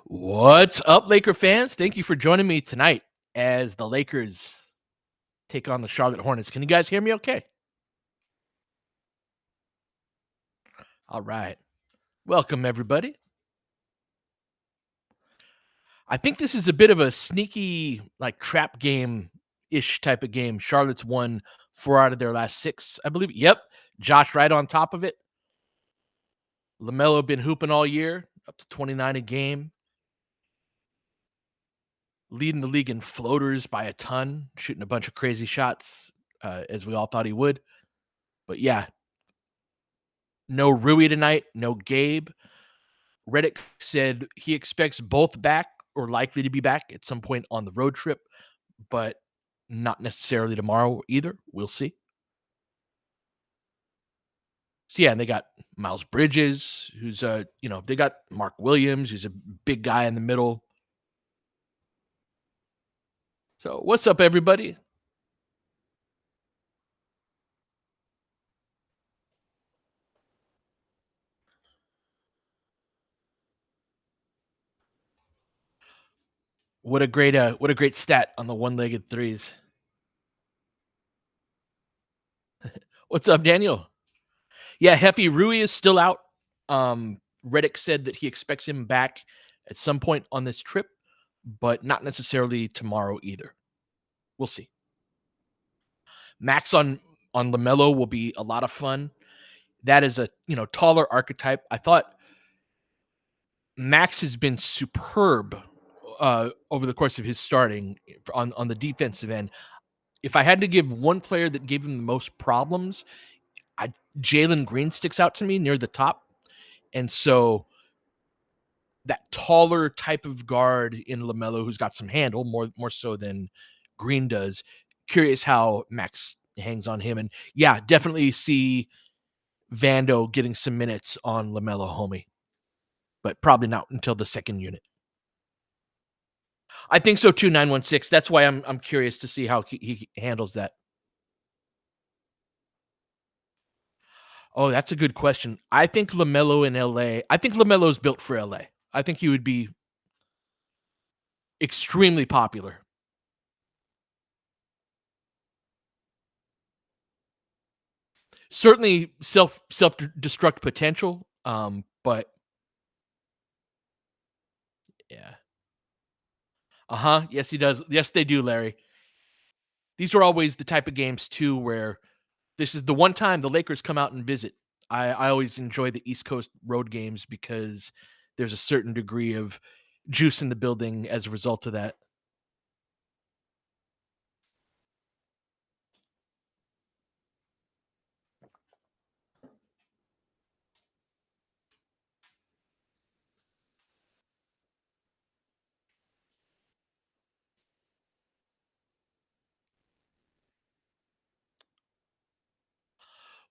What's up, Laker fans? Thank you for joining me tonight as the Lakers take on the Charlotte Hornets. Can you guys hear me okay? All right. Welcome, everybody. I think this is a bit of a sneaky, like, trap game ish type of game. Charlotte's won 4 out of their last 6, I believe. Yep. Josh right on top of it. LaMelo been hooping all year, up to 29 a game, leading the league in floaters by a ton, shooting a bunch of crazy shots, as we all thought he would. But yeah, no Rui tonight, no Gabe. Reddick said he expects both back or likely to be back at some point on the road trip, but not necessarily tomorrow either. We'll see. So yeah, and they got Miles Bridges, who's they got Mark Williams, who's a big guy in the middle. So what's up, everybody? What a great stat on the one-legged threes. What's up, Daniel? Yeah, Hefe Rui is still out. Reddick said that he expects him back at some point on this trip, but not necessarily tomorrow either. We'll see. Max on LaMelo will be a lot of fun. That is a taller archetype. I thought Max has been superb over the course of his starting on the defensive end. If I had to give one player that gave him the most problems, Jalen Green sticks out to me near the top. And so that taller type of guard in LaMelo who's got some handle, more so than Green does. Curious how Max hangs on him. And yeah, definitely see Vando getting some minutes on LaMelo homie, but probably not until the second unit. I think so too, 916. That's why I'm curious to see how he handles that. Oh, that's a good question. I think LaMelo in LA. I think LaMelo's built for LA. I think he would be extremely popular. Certainly self destruct potential. But yeah. Uh-huh. Yes, he does. Yes, they do, Larry. These are always the type of games too where this is the one time the Lakers come out and visit. I always enjoy the East Coast road games because there's a certain degree of juice in the building as a result of that.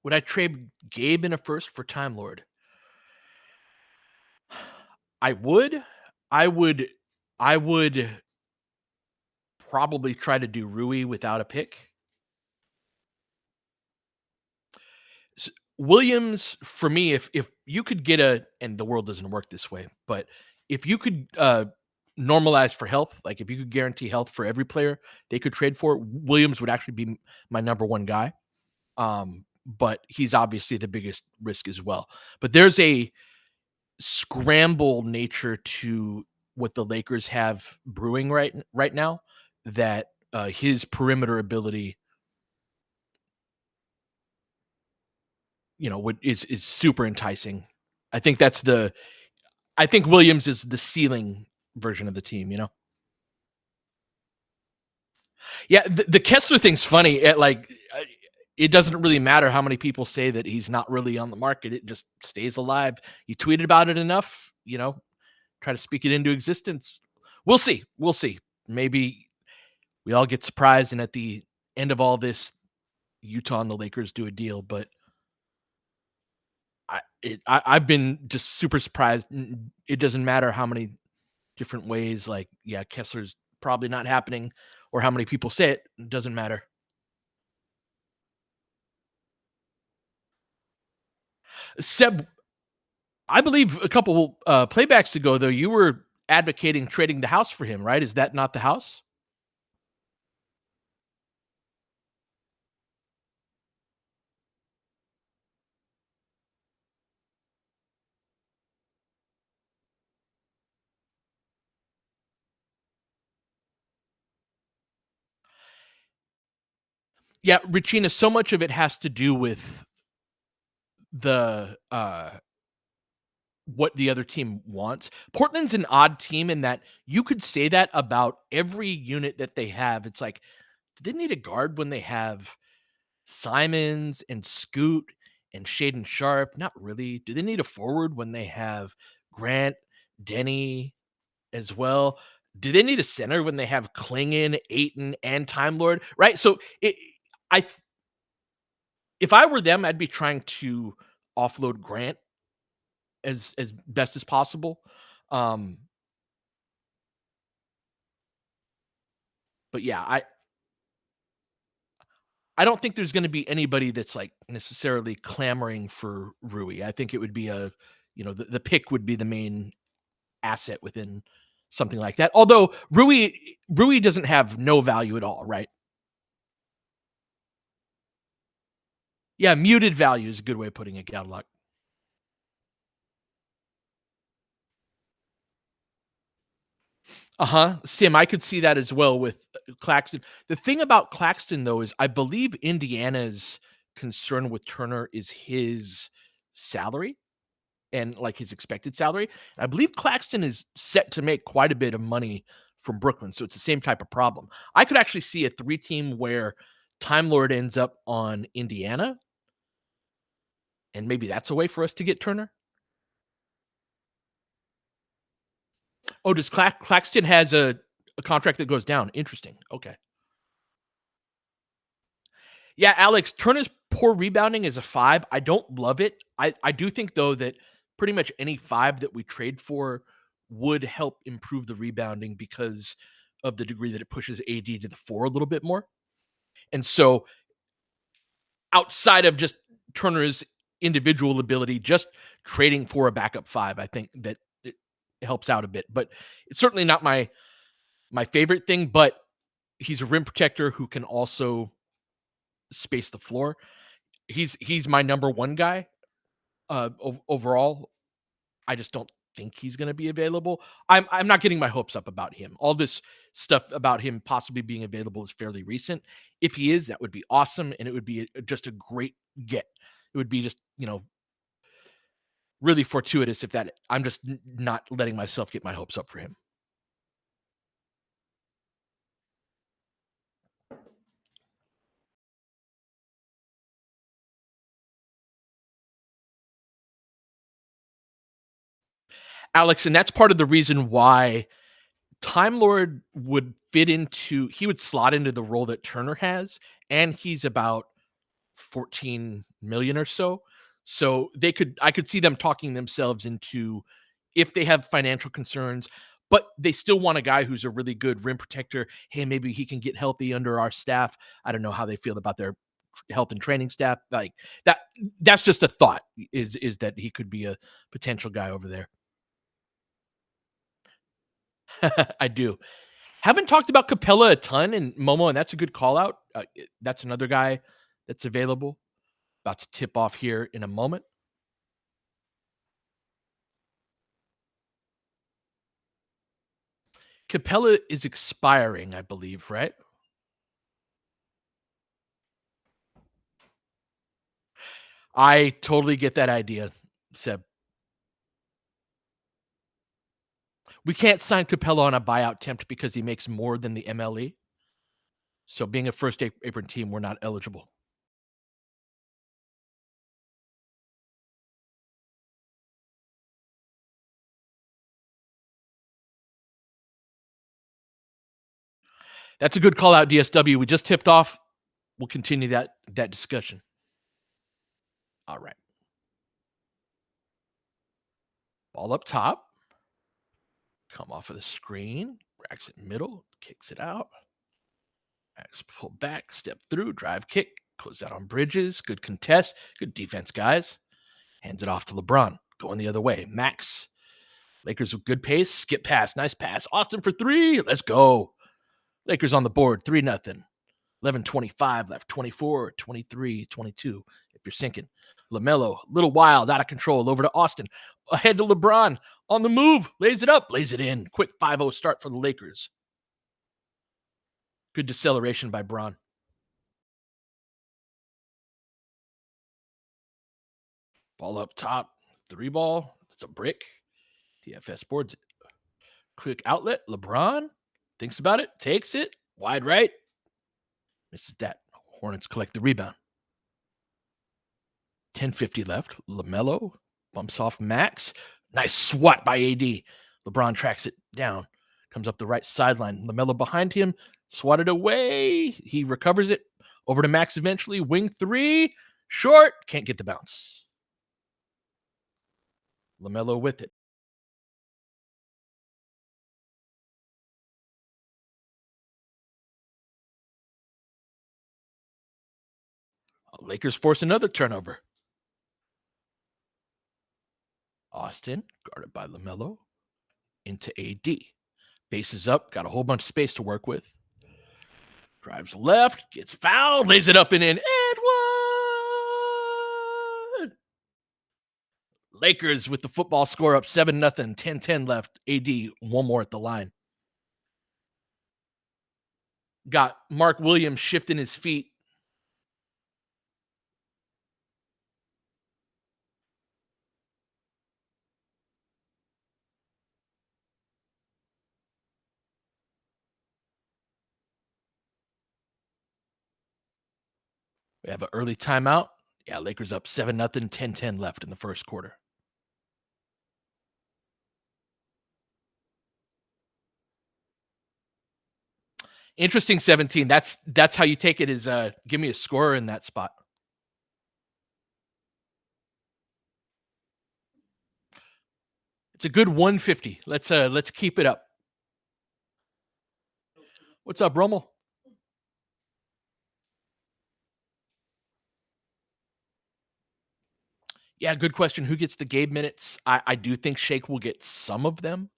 Would I trade Gabe in a first for Time Lord? I would. I would I would probably try to do Rui without a pick. Williams, for me, if you could get and the world doesn't work this way, but if you could normalize for health, like if you could guarantee health for every player they could trade for, Williams would actually be my number one guy. But he's obviously the biggest risk as well. But there's a scramble nature to what the Lakers have brewing right now that his perimeter ability, is super enticing. I think that's the I think Williams is the ceiling version of the team. Yeah, the Kessler thing's funny. It doesn't really matter how many people say that he's not really on the market. It just stays alive. You tweet about it enough, try to speak it into existence. We'll see. We'll see. Maybe we all get surprised, and at the end of all this, Utah and the Lakers do a deal. But I've been just super surprised. It doesn't matter how many different ways. Like, yeah, Kessler's probably not happening, or how many people say it. It doesn't matter. Seb, I believe a couple playbacks ago, though, you were advocating trading the house for him, right? Is that not the house? Yeah, Regina, so much of it has to do with the what the other team wants. Portland's an odd team in that you could say that about every unit that they have. It's like, do they need a guard when they have Simons and Scoot and Shaden Sharp? Not really. Do they need a forward when they have Grant, Denny as well? Do they need a center when they have Klingon, Aiton, and Time Lord? Right. So I, if I were them, I'd be trying to offload Grant as best as possible. Um, but yeah, I don't think there's going to be anybody that's like necessarily clamoring for Rui. I think it would be the pick would be the main asset within something like that. Although Rui doesn't have no value at all, right? Yeah, muted value is a good way of putting it, Gadlock. Uh-huh. Sim, I could see that as well with Claxton. The thing about Claxton, though, is I believe Indiana's concern with Turner is his salary and like his expected salary. I believe Claxton is set to make quite a bit of money from Brooklyn. So it's the same type of problem. I could actually see a 3-team where Time Lord ends up on Indiana, and maybe that's a way for us to get Turner. Oh, does Claxton has a contract that goes down? Interesting. Okay. Yeah, Alex, Turner's poor rebounding is a 5. I don't love it. I do think though that pretty much any 5 that we trade for would help improve the rebounding because of the degree that it pushes AD to the 4 a little bit more. And so outside of just Turner's individual ability, just trading for a backup 5, I think that it helps out a bit. But it's certainly not my favorite thing, but he's a rim protector who can also space the floor. He's my number 1 guy overall. I just don't think he's going to be available. I'm not getting my hopes up about him. All this stuff about him possibly being available is fairly recent. If he is, that would be awesome, and it would be just a great get. It would be just really fortuitous if that. I'm just not letting myself get my hopes up for him. Alex, and that's part of the reason why Time Lord would fit into. He would slot into the role that Turner has, and he's about 14 million or so. So I could see them talking themselves into if they have financial concerns, but they still want a guy who's a really good rim protector. Hey, maybe he can get healthy under our staff. I don't know how they feel about their health and training staff. Like that's just a thought is that he could be a potential guy over there. I do. Haven't talked about Capella a ton and Momo, and that's a good call out. That's another guy that's available. About to tip off here in a moment. Capella is expiring, I believe, right? I totally get that idea, Seb. We can't sign Capella on a buyout tempt because he makes more than the MLE. So being a first apron team, we're not eligible. That's a good call out, DSW. We just tipped off. We'll continue that discussion. All right. Ball up top. Come off of the screen. Racks it middle. Kicks it out. Racks pull back. Step through. Drive kick. Close out on Bridges. Good contest. Good defense, guys. Hands it off to LeBron. Going the other way. Max Lakers with good pace. Skip pass. Nice pass. Austin for three. Let's go. Lakers on the board. 3-0. 11:25 left. 24, 23, 22. If you're sinking. LaMelo, little wild, out of control. Over to Austin. Ahead to LeBron. On the move. Lays it up. Lays it in. Quick 5-0 start for the Lakers. Good deceleration by Bron. Ball up top. Three ball. It's a brick. TFS boards it. Quick outlet. LeBron thinks about it. Takes it. Wide right. Misses that. Hornets collect the rebound. 10:50 left. LaMelo bumps off Max. Nice swat by AD. LeBron tracks it down. Comes up the right sideline. LaMelo behind him. Swatted away. He recovers it. Over to Max eventually. Wing three. Short. Can't get the bounce. LaMelo with it. Lakers force another turnover. Austin, guarded by LaMelo, into AD. Faces up, got a whole bunch of space to work with. Drives left, gets fouled, lays it up and in. And one! Lakers with the football score up 7-0, 10-10 left. AD, one more at the line. Got Mark Williams shifting his feet. We have an early timeout. Yeah, Lakers up 7-0, 10-10 left in the first quarter. Interesting 17. That's how you take it is give me a scorer in that spot. It's a good 150. Let's keep it up. What's up, Rommel? Yeah, good question. Who gets the Gabe minutes? I do think Shake will get some of them.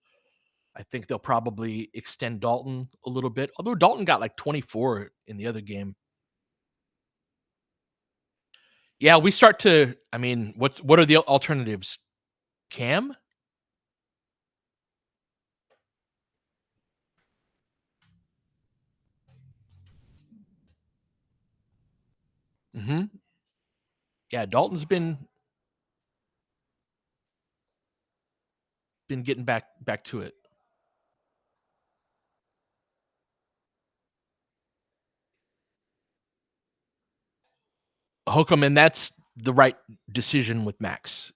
I think they'll probably extend Dalton a little bit, although Dalton got like 24 in the other game. Yeah, we start to. I mean, what are the alternatives? Cam? Mm-hmm. Yeah, Dalton's been getting back to it. Hook him, and that's the right decision with Max.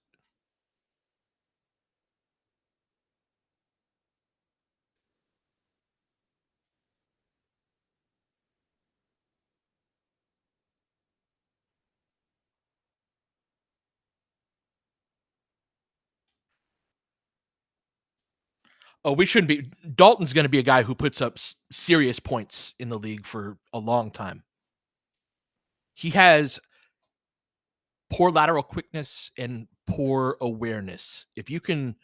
Oh, we shouldn't be. Dalton's going to be a guy who puts up serious points in the league for a long time. He has poor lateral quickness and poor awareness. If you can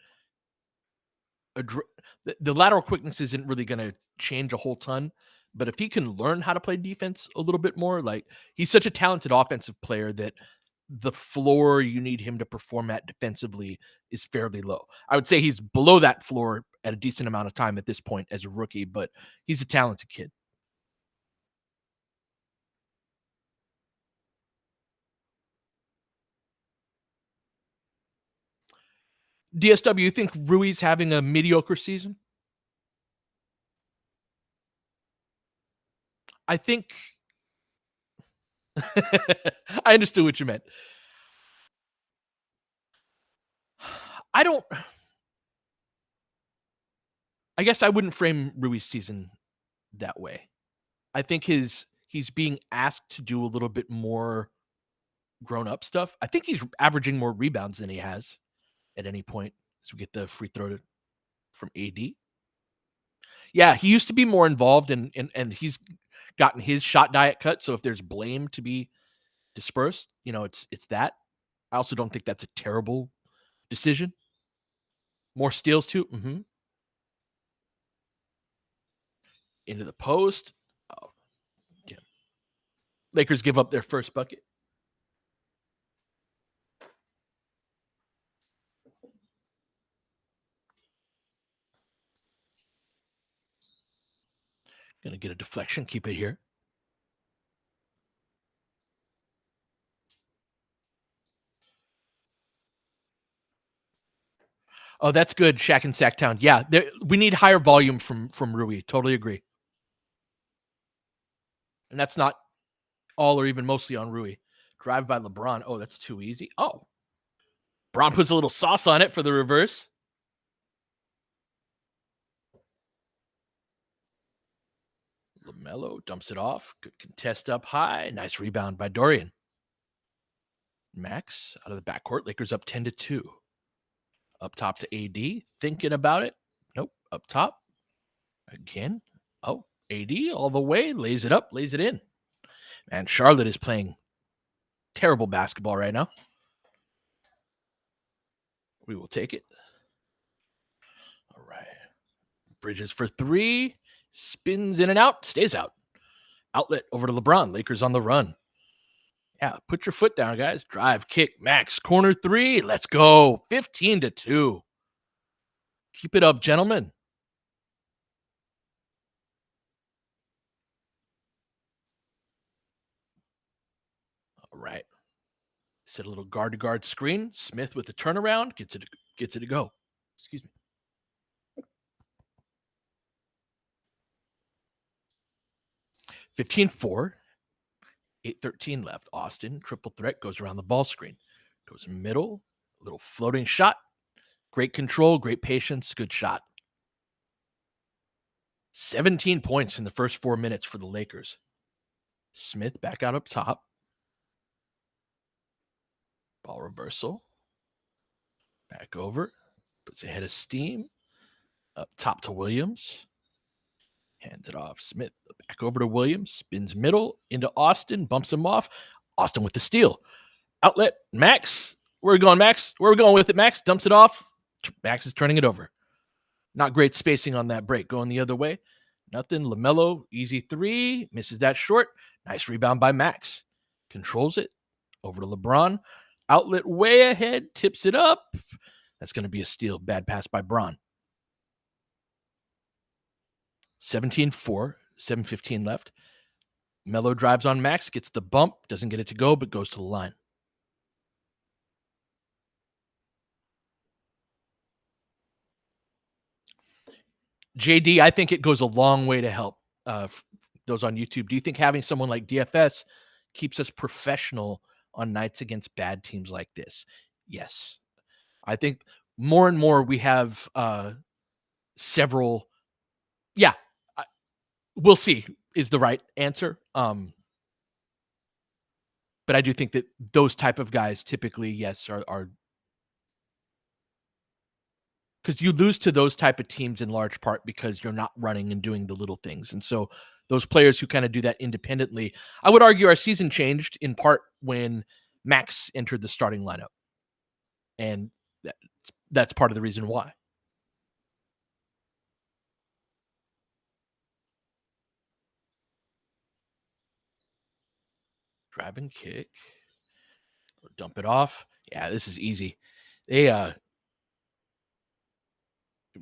the lateral quickness isn't really going to change a whole ton, but if he can learn how to play defense a little bit more, like he's such a talented offensive player that the floor you need him to perform at defensively is fairly low. I would say he's below that floor at a decent amount of time at this point as a rookie, but he's a talented kid. DSW, you think Rui's having a mediocre season? I think I understood what you meant. I don't I guess I wouldn't frame Rui's season that way. I think he's being asked to do a little bit more grown up stuff. I think he's averaging more rebounds than he has at any point as we get the free throw from AD. Yeah, he used to be more involved and he's gotten his shot diet cut. So if there's blame to be dispersed, it's that. I also don't think that's a terrible decision. More steals too. Into the post. Oh, yeah. Lakers give up their first bucket. Gonna get a deflection. Keep it here. Oh, that's good. Shaq and Sacktown. Yeah, we need higher volume from Rui. Totally agree. And that's not all or even mostly on Rui. Drive by LeBron. Oh, that's too easy. Oh, Braun puts a little sauce on it for the reverse. LaMelo dumps it off. Good contest up high. Nice rebound by Dorian. Max out of the backcourt. Lakers up 10-2. Up top to AD. Thinking about it. Nope. Up top. Again. Oh, AD all the way. Lays it up. Lays it in. And Charlotte is playing terrible basketball right now. We will take it. All right. Bridges for three. Spins in and out. Stays out. Outlet over to LeBron. Lakers on the run. Yeah, put your foot down, guys. Drive, kick, Max, corner three. Let's go. 15-2. Keep it up, gentlemen. All right. Set a little guard to guard screen. Smith with the turnaround gets it to go. Excuse me. 15-4. 8:13 left. Austin, triple threat, goes around the ball screen. Goes middle, little floating shot. Great control, great patience, good shot. 17 points in the first 4 minutes for the Lakers. Smith back out up top. Ball reversal. Back over. Puts a head of steam. Up top to Williams. Hands it off. Smith back over to Williams. Spins middle into Austin. Bumps him off. Austin with the steal. Outlet. Max. Where are we going, Max? Where are we going with it, Max? Dumps it off. Max is turning it over. Not great spacing on that break. Going the other way. Nothing. LaMelo. Easy three. Misses that short. Nice rebound by Max. Controls it. Over to LeBron. Outlet way ahead. Tips it up. That's going to be a steal. Bad pass by Braun. 17-4, 7:15 left. Melo drives on Max, gets the bump, doesn't get it to go, but goes to the line. JD, I think it goes a long way to help those on YouTube. Do you think having someone like DFS keeps us professional on nights against bad teams like this? Yes. I think more and more we have several. Yeah, we'll see is the right answer. But I do think that those type of guys typically, yes, are because you lose to those type of teams in large part because you're not running and doing the little things. And so those players who kind of do that independently, I would argue our season changed in part when Max entered the starting lineup. And that's part of the reason why. Drive and kick. Dump it off. Yeah, this is easy.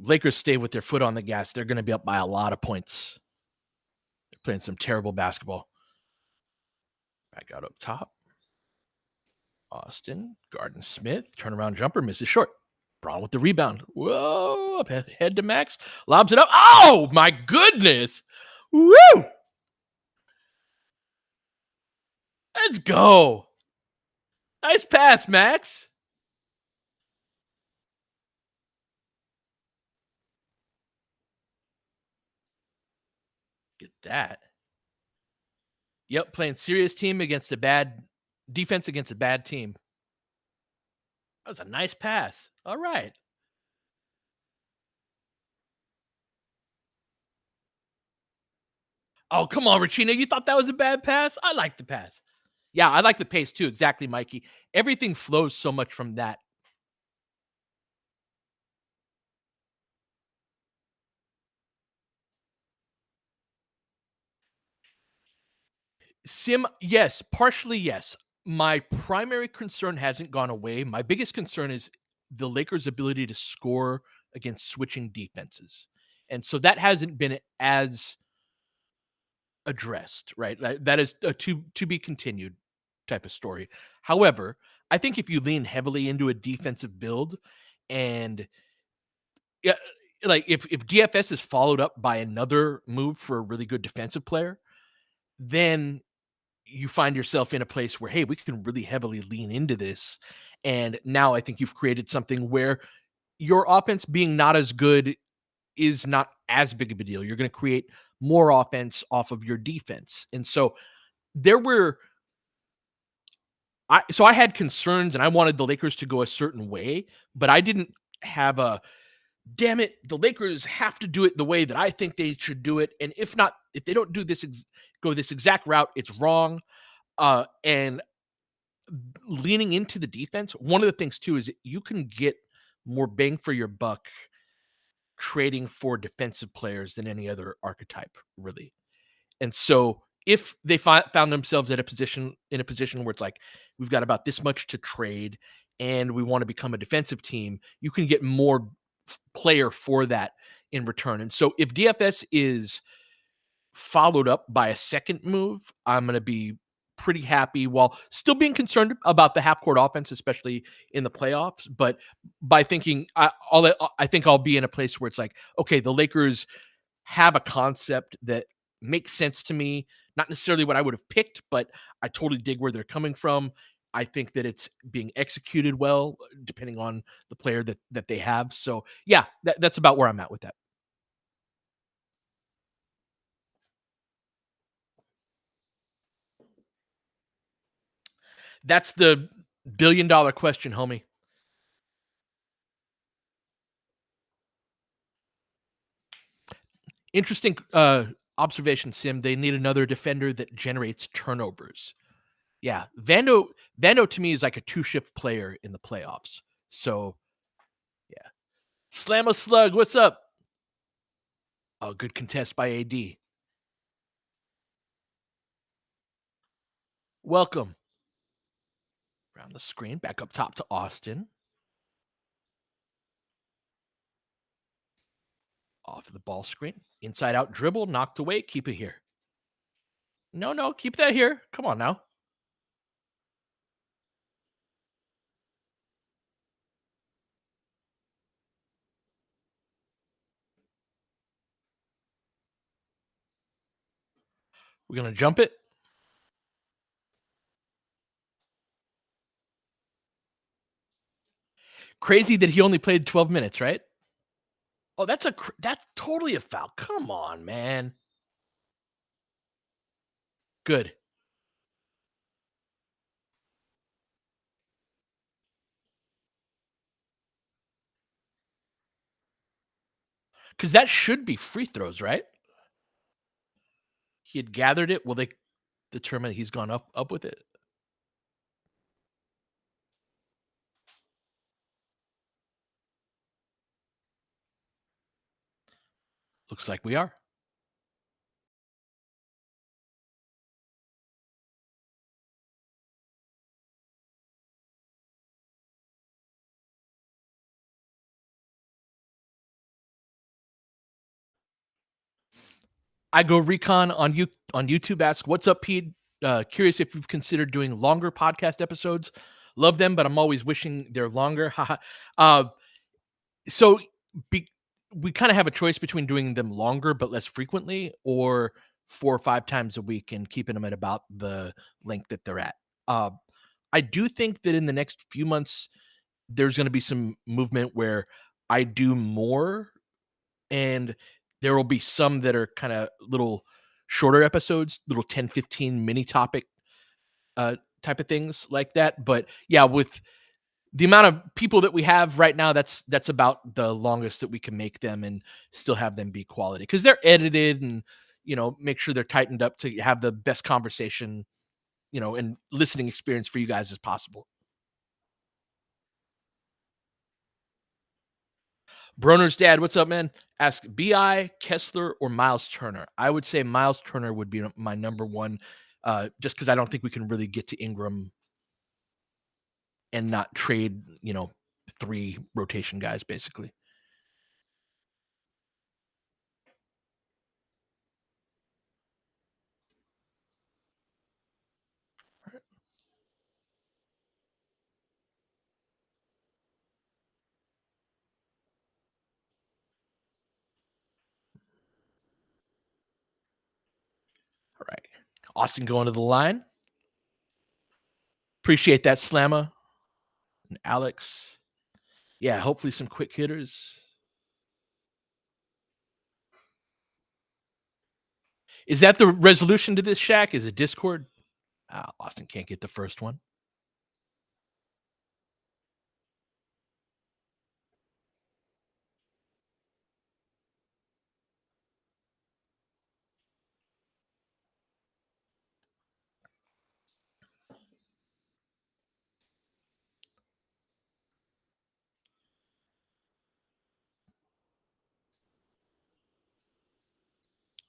Lakers stay with their foot on the gas. They're going to be up by a lot of points. They're playing some terrible basketball. Back out up top. Austin, Garden Smith, turnaround jumper, misses short. Braun with the rebound. Whoa, up head to Max. Lobs it up. Oh, my goodness. Woo! Let's go. Nice pass, Max. Get that. Yep, playing serious team against a bad defense against a bad team. That was a nice pass. All right. Oh, come on, Rachina. You thought that was a bad pass? I like the pass. Yeah, I like the pace too. Exactly, Mikey. Everything flows so much from that. Yes, partially yes. My primary concern hasn't gone away. My biggest concern is the Lakers' ability to score against switching defenses. And so that hasn't been as addressed, right? That is a to be continued type of story. However, I think if you lean heavily into a defensive build and yeah, like if DFS is followed up by another move for a really good defensive player, then you find yourself in a place where, hey, we can really heavily lean into this. And now I think you've created something where your offense being not as good is not as big of a deal. You're going to create more offense off of your defense. And so there were I had concerns and I wanted the Lakers to go a certain way, but I didn't have a damn it, the Lakers have to do it the way that I think they should do it. And if not, if they don't do this go this exact route, it's wrong. And leaning into the defense, one of the things too is you can get more bang for your buck trading for defensive players than any other archetype, really. And so if they found themselves at a position where it's like we've got about this much to trade and we want to become a defensive team, you can get more player for that in return. And so if DFS is followed up by a second move, I'm going to be pretty happy while still being concerned about the half court offense, especially in the playoffs. But by thinking, I think I'll be in a place where it's like, okay, the Lakers have a concept that makes sense to me. Not necessarily what I would have picked, but I totally dig where they're coming from. I think that it's being executed well, depending on the player that they have. So yeah, that's about where I'm at with that. That's the $1 billion question, homie. Interesting observation, Sim. They need another defender that generates turnovers. Yeah, Vando to me is like a two shift player in the playoffs. So yeah, slam a slug. What's up? Oh, good contest by AD. Welcome around the screen. Back up top to Austin. Off of the ball screen. Inside out dribble, knocked away. Keep it here. No, no, keep that here. Come on now. We're gonna jump it. Crazy that he only played 12 minutes, right? Oh, that's totally a foul. Come on, man. Good. Because that should be free throws, right? He had gathered it. Will they determine he's gone up with it? Looks like we are. I go recon on YouTube. Ask what's up, Pete. Curious if you've considered doing longer podcast episodes. Love them, but I'm always wishing they're longer. Haha. So be, we kind of have a choice between doing them longer but less frequently, or 4 or 5 times a week and keeping them at about the length that they're at. Uh, I do think that in the next few months there's going to be some movement where I do more, and there will be some that are kind of little shorter episodes, little 10-15 mini topic uh type of things like that. But yeah, with the amount of people that we have right now, that's about the longest that we can make them and still have them be quality because they're edited and make sure they're tightened up to have the best conversation, and listening experience for you guys as possible. Broner's dad, what's up, man? Ask Bi Kessler or Miles Turner. I would say Miles Turner would be my number one. just because I don't think we can really get to Ingram and not trade, 3 rotation guys basically. All right. Austin going to the line. Appreciate that, Slamma. And Alex. Yeah, hopefully some quick hitters. Is that the resolution to this, Shaq? Is it Discord? Austin can't get the first one.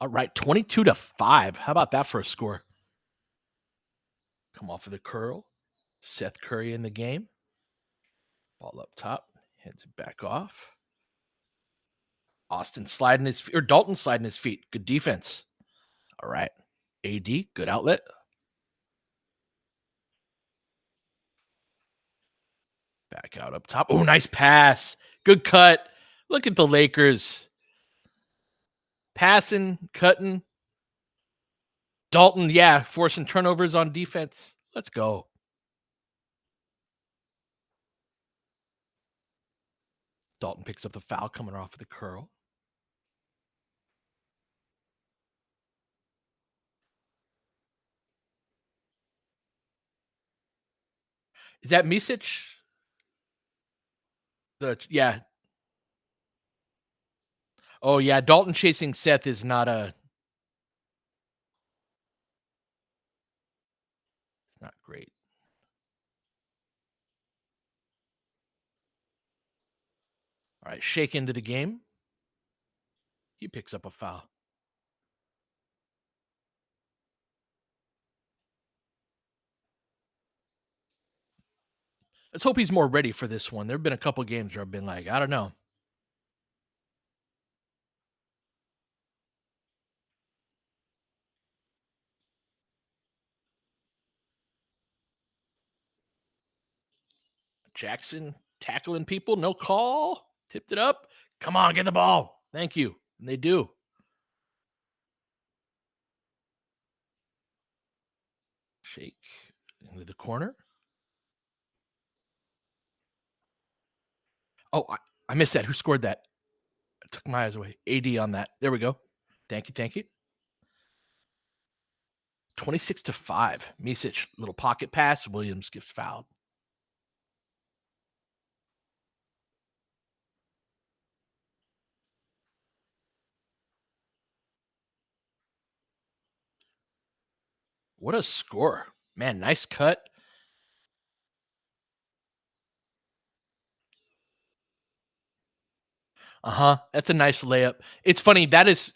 All right, 22-5. How about that for a score? Come off of the curl. Seth Curry in the game. Ball up top. Heads it back off. Austin sliding his feet, or Dalton sliding his feet. Good defense. All right. AD, good outlet. Back out up top. Oh, nice pass. Good cut. Look at the Lakers. Passing, cutting. Dalton, yeah, forcing turnovers on defense. Let's go. Dalton picks up the foul coming off of the curl. Is that Misic? Yeah. Oh yeah, Dalton chasing Seth is not not great. All right, shake into the game. He picks up a foul. Let's hope he's more ready for this one. There have been a couple games where I've been like, I don't know. Jackson tackling people, no call. Tipped it up. Come on, get the ball. Thank you. And they do. Shake into the corner. Oh, I missed that. Who scored that? I took my eyes away. AD on that. There we go. Thank you. Thank you. 26-5. Misic, little pocket pass. Williams gets fouled. What a score. Man, nice cut. That's a nice layup. It's funny,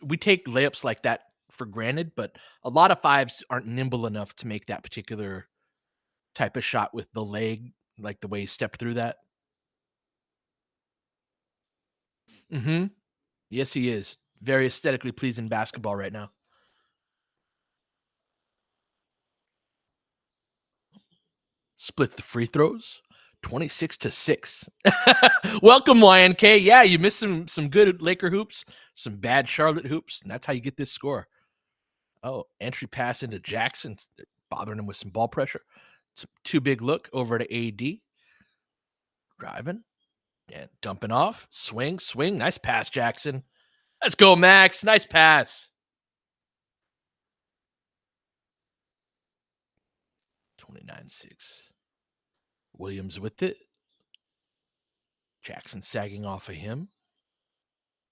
we take layups like that for granted, but a lot of fives aren't nimble enough to make that particular type of shot with the leg, like the way he stepped through that. Mhm. Yes, he is. Very aesthetically pleasing basketball right now. Splits the free throws. 26-6. Welcome, YNK. Yeah, you missed some good Laker hoops, some bad Charlotte hoops, and that's how you get this score. Oh, entry pass into Jackson, bothering him with some ball pressure. Too big look over to AD. Driving and dumping off. Swing. Nice pass, Jackson. Let's go, Max. Nice pass. 29-6. Williams with it. Jackson sagging off of him.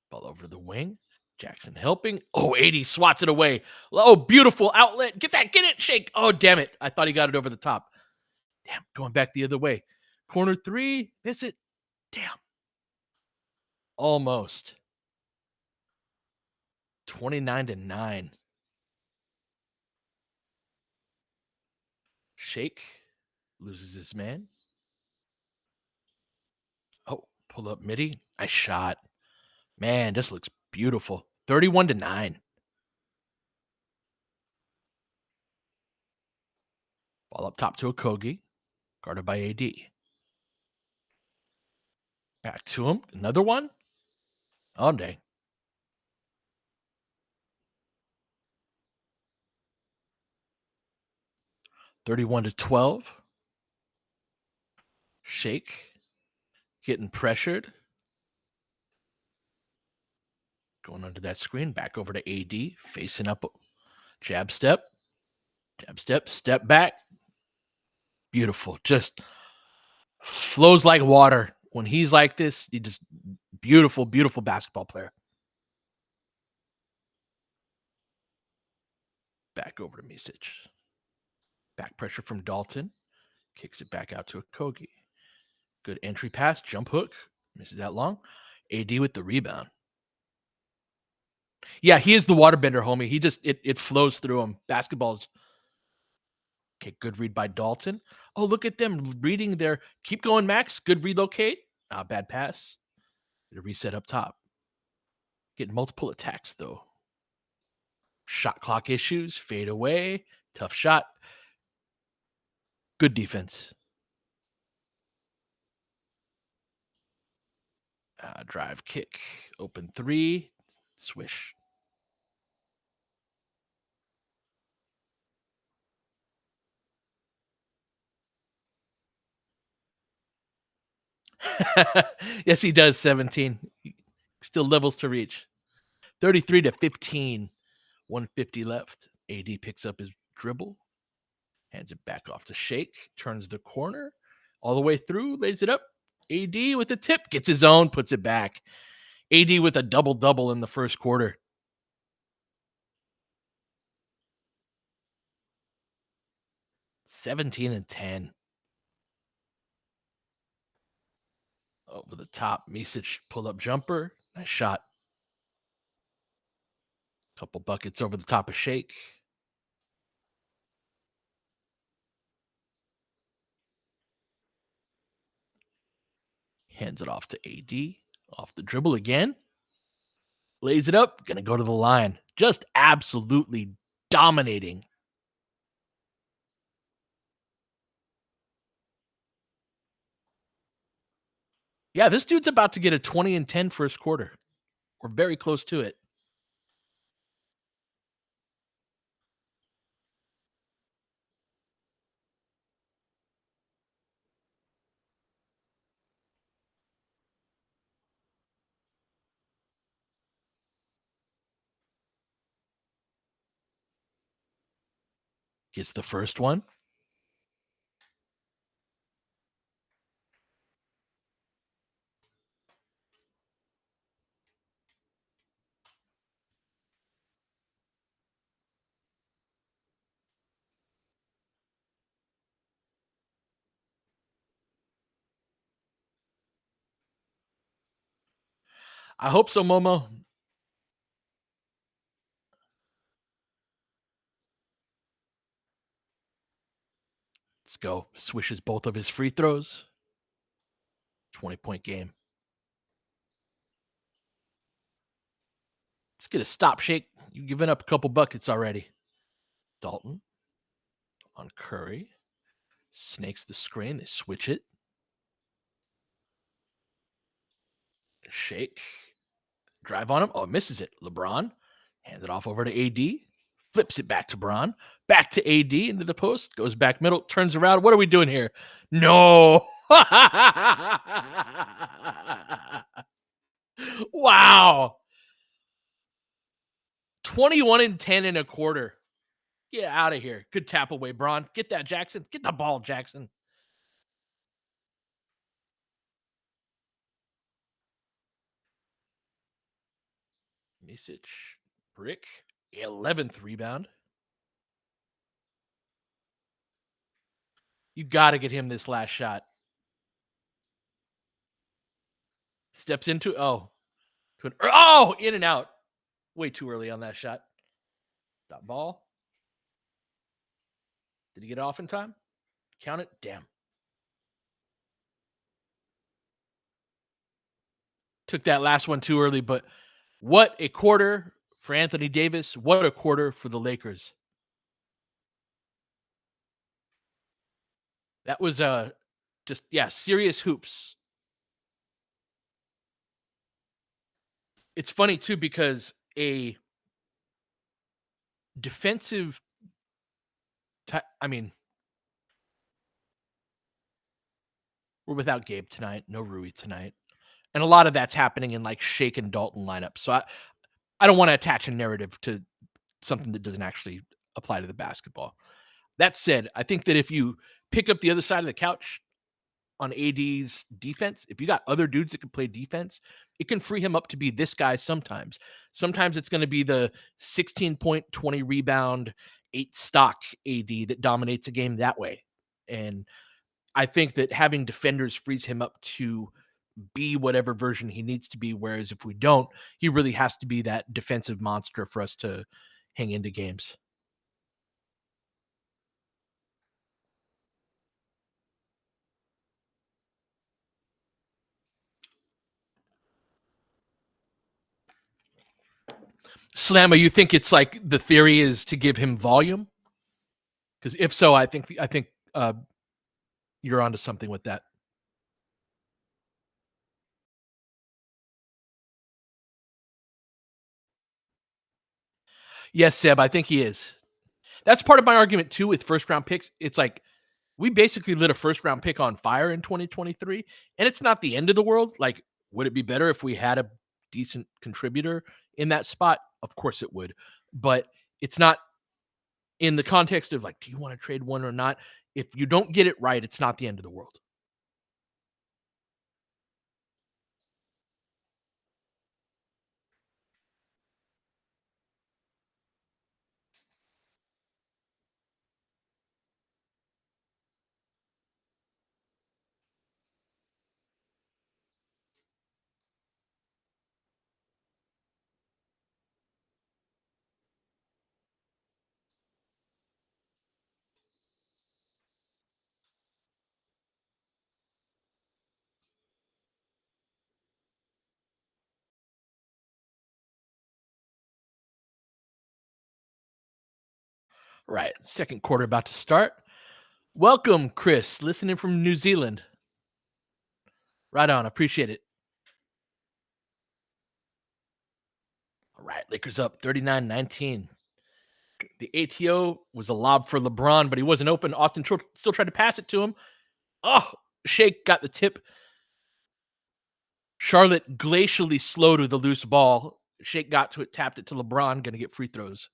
Ball over to the wing. Jackson helping. Oh, 80 swats it away. Oh, beautiful outlet. Get it, Shake. Oh, damn it. I thought he got it over the top. Damn, going back the other way. Corner 3. Miss it. Damn. Almost. 29-9. Shake. Loses his man. Oh, pull up midi. Nice shot. Man, this looks beautiful. 31-9. Ball up top to Okogie. Guarded by AD. Back to him. Another one. Oh, dang. 31-12. Shake. Getting pressured. Going under that screen. Back over to AD. Facing up. Jab step. Jab step. Step back. Beautiful. Just flows like water. When he's like this, he just beautiful, beautiful basketball player. Back over to Misic. Back pressure from Dalton. Kicks it back out to Okogie. Good entry pass. Jump hook. Misses that long. AD with the rebound. Yeah, he is the waterbender, homie. He just it flows through him. Basketball's okay. Good read by Dalton. Oh, look at them reading there. Keep going, Max. Good relocate. Bad pass. The reset up top. Getting multiple attacks though. Shot clock issues. Fade away. Tough shot. Good defense. Drive kick. Open three. Swish. Yes, he does. 17. Still levels to reach. 33-15. 150 left. AD picks up his dribble. Hands it back off to Shake. Turns the corner. All the way through. Lays it up. AD with the tip. Gets his own. Puts it back. AD with a double-double in the first quarter. 17-10. Over the top. Misic pull-up jumper. Nice shot. Couple buckets over the top of Shake. Hands it off to AD. Off the dribble again. Lays it up. Gonna go to the line. Just absolutely dominating. Yeah, this dude's about to get a 20-10 first quarter. We're very close to it. Gets the first one. I hope so, Momo. Let's go. Swishes both of his free throws. 20-point game. Let's get a stop, Shake. You've given up a couple buckets already. Dalton on Curry. Snakes the screen. They switch it. Shake. Drive on him. Oh, misses it. LeBron hands it off over to AD. Flips it back to Bron. Back to AD into the post. Goes back middle. Turns around. What are we doing here? No. Wow. 21-10 in a quarter. Get out of here. Good tap away, Bron. Get that, Jackson. Get the ball, Jackson. Misic. Brick. 11th rebound. You got to get him this last shot. Steps into, in and out. Way too early on that shot. That ball. Did he get off in time? Count it. Damn. Took that last one too early, but what a quarter for Anthony Davis. What a quarter for the Lakers. That was just serious hoops. It's funny too because a defensive I mean, we're without Gabe tonight, no Rui tonight. And a lot of that's happening in like Shake and Dalton lineup. So I don't want to attach a narrative to something that doesn't actually apply to the basketball. That said, I think that if you pick up the other side of the couch on AD's defense, if you got other dudes that can play defense, it can free him up to be this guy sometimes. Sometimes it's going to be the 16 point, 20 rebound, 8 stock AD that dominates a game that way. And I think that having defenders frees him up to be whatever version he needs to be. Whereas if we don't, he really has to be that defensive monster for us to hang into games. Slamma, you think it's like the theory is to give him volume? Because if so, I think you're onto something with that. Yes, Seb, I think he is. That's part of my argument too with first round picks. It's like we basically lit a first round pick on fire in 2023, and it's not the end of the world. Like, would it be better if we had a decent contributor in that spot? Of course it would, but it's not in the context of like, do you want to trade one or not? If you don't get it right, it's not the end of the world. Right. Second quarter about to start. Welcome, Chris, listening from New Zealand. Right on. Appreciate it. All right. Lakers up 39-19. The ATO was a lob for LeBron, but he wasn't open. Austin still tried to pass it to him. Oh, Shake got the tip. Charlotte glacially slow to the loose ball. Shake got to it, tapped it to LeBron, going to get free throws.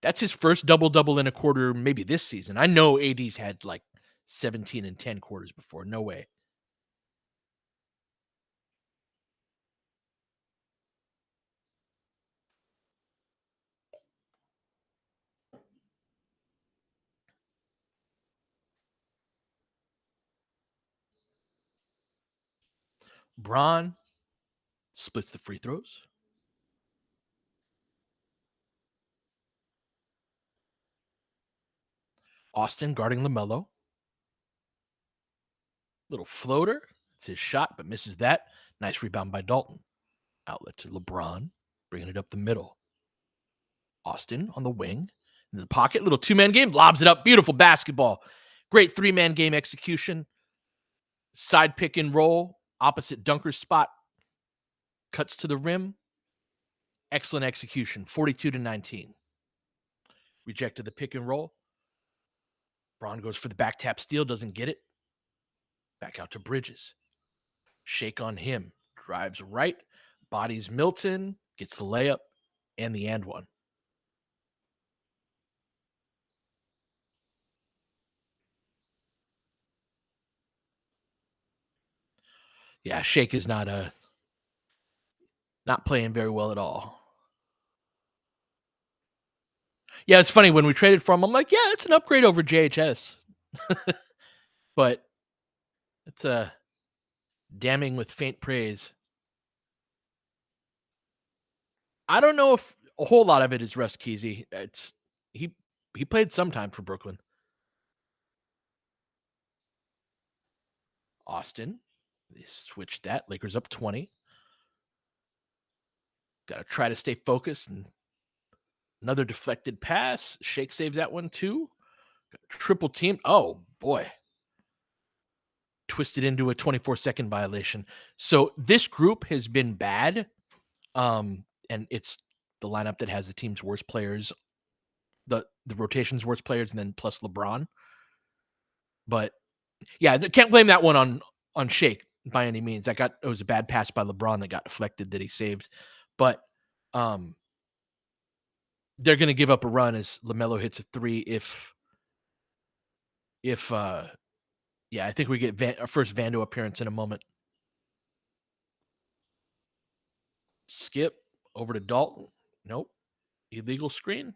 That's his first double-double in a quarter, maybe this season. I know AD's had like 17 and 10 quarters before. No way. Braun splits the free throws. Austin guarding LaMelo. Little floater. It's his shot, but misses that. Nice rebound by Dalton. Outlet to LeBron, bringing it up the middle. Austin on the wing. In the pocket, little two-man game, lobs it up. Beautiful basketball. Great three-man game execution. Side pick and roll, opposite dunker's spot. Cuts to the rim. Excellent execution, 42-19. Rejected the pick and roll. Braun goes for the back tap steal, doesn't get it. Back out to Bridges. Shake on him. Drives right. Bodies Milton. Gets the layup and the and one. Yeah, Shake is not playing very well at all. Yeah, it's funny when we traded for him. I'm like, yeah, it's an upgrade over JHS, but it's damning with faint praise. I don't know if a whole lot of it is Russ Kesey. He he played some time for Brooklyn. Austin, they switched that. Lakers up 20. Got to try to stay focused. And another deflected pass. Shake saves that one too. Triple team. Oh boy. Twisted into a 24-second violation. So this group has been bad. And it's the lineup that has the team's worst players, the rotation's worst players, and then plus LeBron. But yeah, can't blame that one on Shake by any means. It was a bad pass by LeBron that got deflected that he saved. But um they're gonna give up a run as LaMelo hits a three if yeah, I think we get our first Vando appearance in a moment. Skip over to Dalton. Nope. Illegal screen.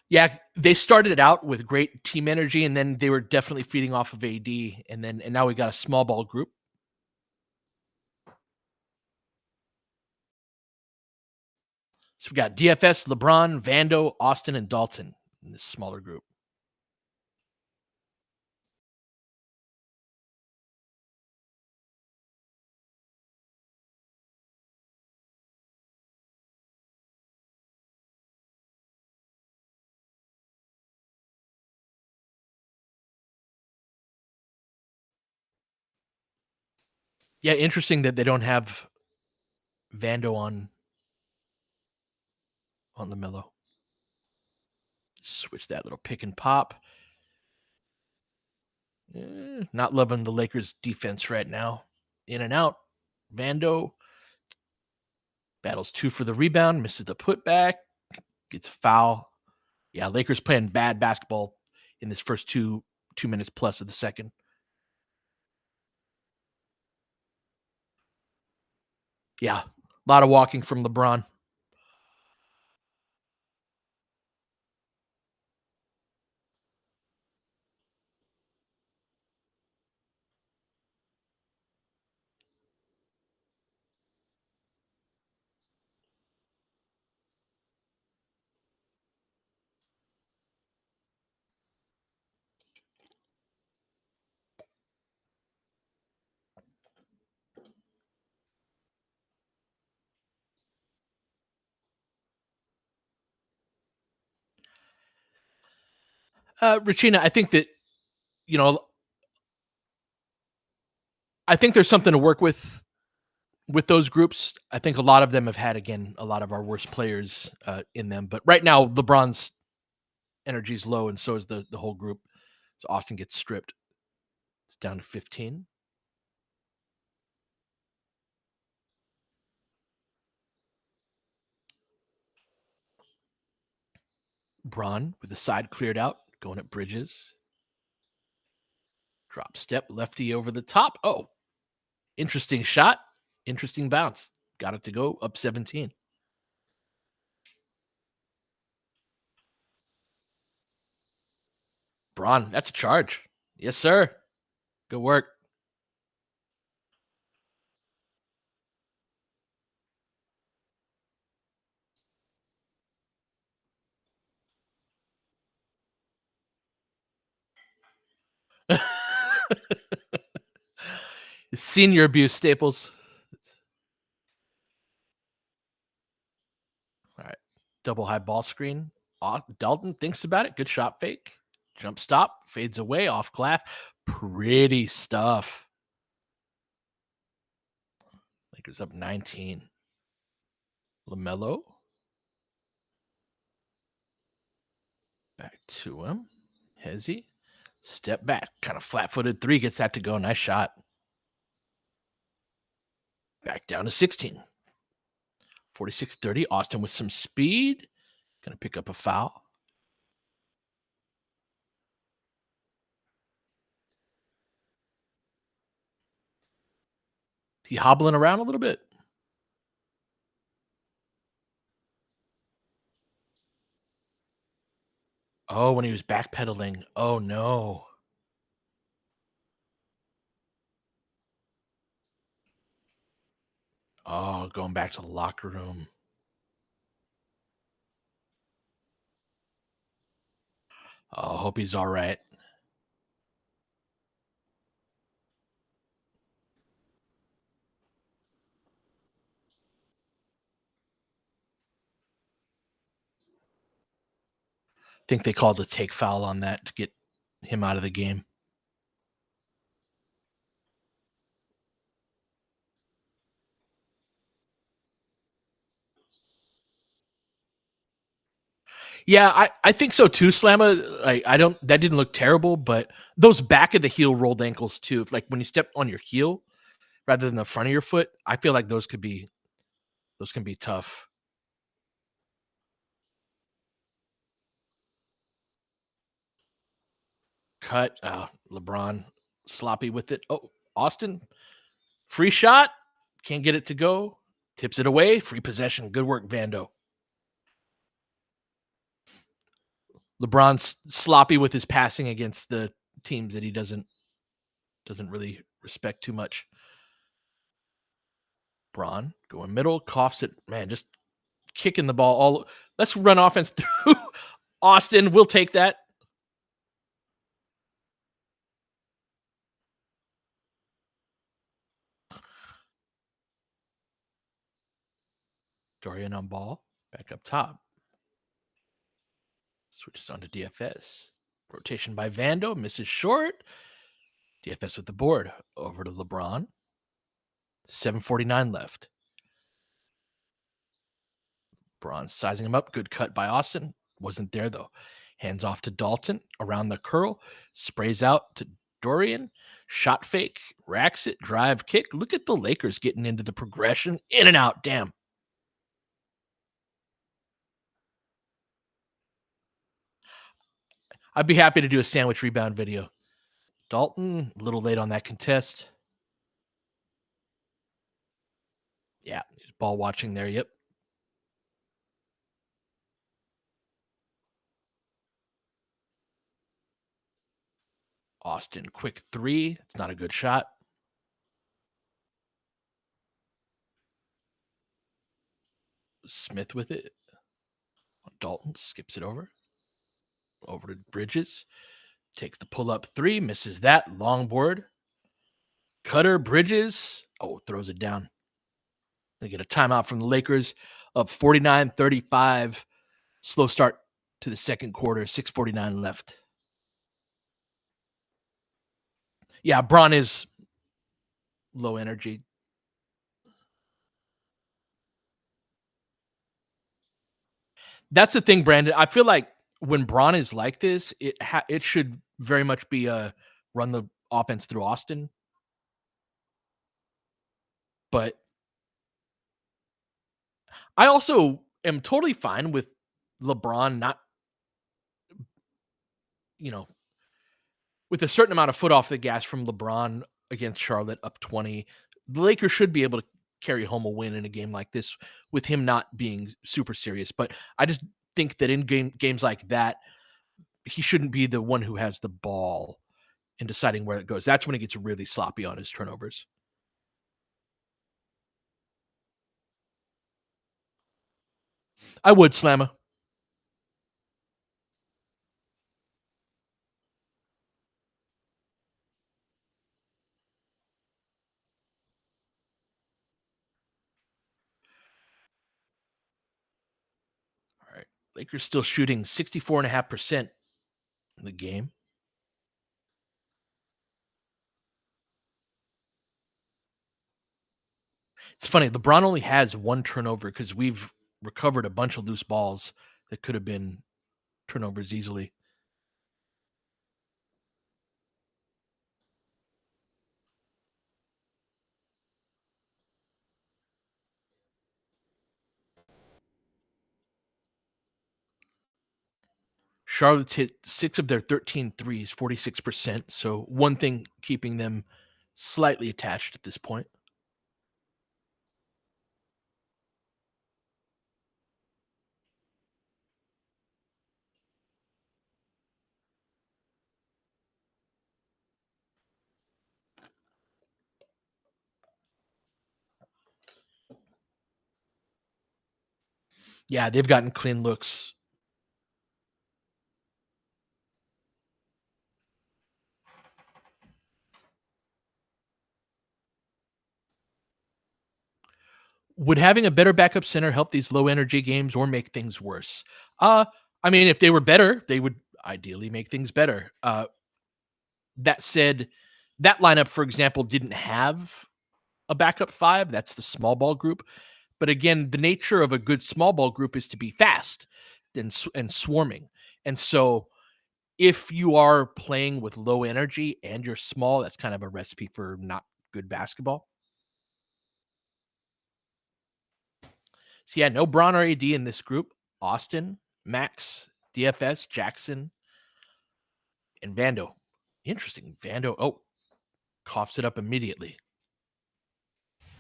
Yeah, they started it out with great team energy, and then they were definitely feeding off of AD, and now we got a small ball group. So we got DFS, LeBron, Vando, Austin, and Dalton in this smaller group. Yeah, interesting that they don't have Vando on the mellow. Switch that little pick and pop. Not loving the Lakers defense right now. In and out. Vando battles two for the rebound, misses the putback, gets a foul. Yeah, Lakers playing bad basketball in this first 2 minutes plus of the second. Yeah, a lot of walking from LeBron. Regina, I think that you know, I think there's something to work with those groups. I think a lot of them have had again a lot of our worst players in them, but right now LeBron's energy is low, and so is the whole group. So Austin gets stripped. It's down to 15. Braun with the side cleared out, going at Bridges. Drop step, lefty over the top. Oh, interesting shot. Interesting bounce. Got it to go up 17. Braun, that's a charge. Yes, sir. Good work. Senior abuse, Staples. All right. Double high ball screen. Dalton thinks about it. Good shot fake. Jump stop. Fades away off glass. Pretty stuff. Lakers up 19. LaMelo. Back to him. Hezzy. Step back. Kind of flat footed three. Gets that to go. Nice shot. Back down to 16. 46-30. Austin with some speed. Gonna pick up a foul. He hobbling around a little bit. Oh, when he was backpedaling. Oh, no. Oh, going back to the locker room. Oh, hope he's all right. Think they called a take foul on that to get him out of the game. Yeah, I think so too, Slamma. I don't that didn't look terrible, but those back of the heel rolled ankles too. Like when you step on your heel rather than the front of your foot, I feel like those can be tough. Cut. LeBron sloppy with it. Oh, Austin, free shot. Can't get it to go. Tips it away. Free possession. Good work, Vando. LeBron's sloppy with his passing against the teams that he doesn't really respect too much. Braun going middle, coughs it. Man, just kicking the ball all. Let's run offense through Austin. We'll take that. Dorian on ball. Back up top. Switches on to DFS. Rotation by Vando. Misses short. DFS with the board. Over to LeBron. 7:49 left. Braun sizing him up. Good cut by Austin. Wasn't there though. Hands off to Dalton. Around the curl. Sprays out to Dorian. Shot fake. Racks it. Drive kick. Look at the Lakers getting into the progression. In and out. Damn. I'd be happy to do a sandwich rebound video. Dalton, a little late on that contest. Yeah, ball watching there. Yep. Austin, quick three. It's not a good shot. Smith with it. Dalton skips it over. Over to Bridges. Takes the pull up three. Misses that. Long board. Cutter, Bridges. Oh, throws it down. Gonna get a timeout from the Lakers of 49-35. Slow start to the second quarter. 6:49 left. Yeah, Braun is low energy. That's the thing, Brandon. I feel like when Braun is like this, it should very much be a run the offense through Austin. But I also am totally fine with LeBron not, you know, with a certain amount of foot off the gas from LeBron against Charlotte up 20. The Lakers should be able to carry home a win in a game like this with him not being super serious. But I just think that in games like that, he shouldn't be the one who has the ball in deciding where it goes. That's when it gets really sloppy on his turnovers. I would, Slamma. All right. Lakers still shooting 64.5% in the game. It's funny. LeBron only has one turnover because we've recovered a bunch of loose balls that could have been turnovers easily. Charlotte's hit 6 of their 13 threes, 46%. So one thing keeping them slightly attached at this point. Yeah, they've gotten clean looks. Would having a better backup center help these low energy games or make things worse? Uh, I mean, if they were better, they would ideally make things better. That said, that lineup, for example, didn't have a backup five. That's the small ball group. But again, the nature of a good small ball group is to be fast and swarming. And so if you are playing with low energy and you're small, that's kind of a recipe for not good basketball. So yeah, no Braun or AD in this group. Austin, Max, DFS, Jackson, and Vando. Interesting. Vando, oh, coughs it up immediately.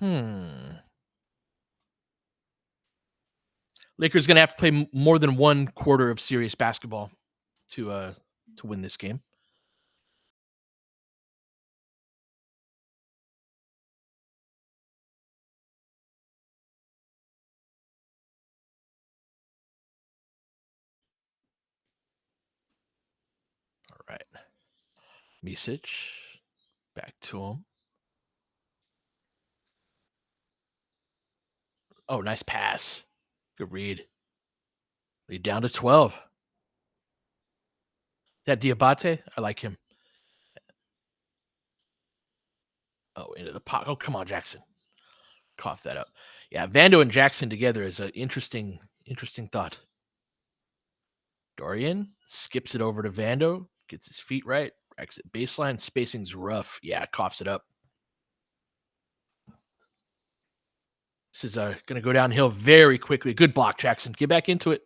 Hmm. Lakers going to have to play more than one quarter of serious basketball to win this game. All right. Misic, back to him. Oh, nice pass. Good read. Lead down to 12. That Diabate, I like him. Oh, into the pocket. Oh, come on, Jackson. Cough that up. Yeah, Vando and Jackson together is an interesting thought. Dorian skips it over to Vando, gets his feet right, exit baseline, spacing's rough. Yeah, coughs it up. This is going to go downhill very quickly. Good block, Jackson. Get back into it.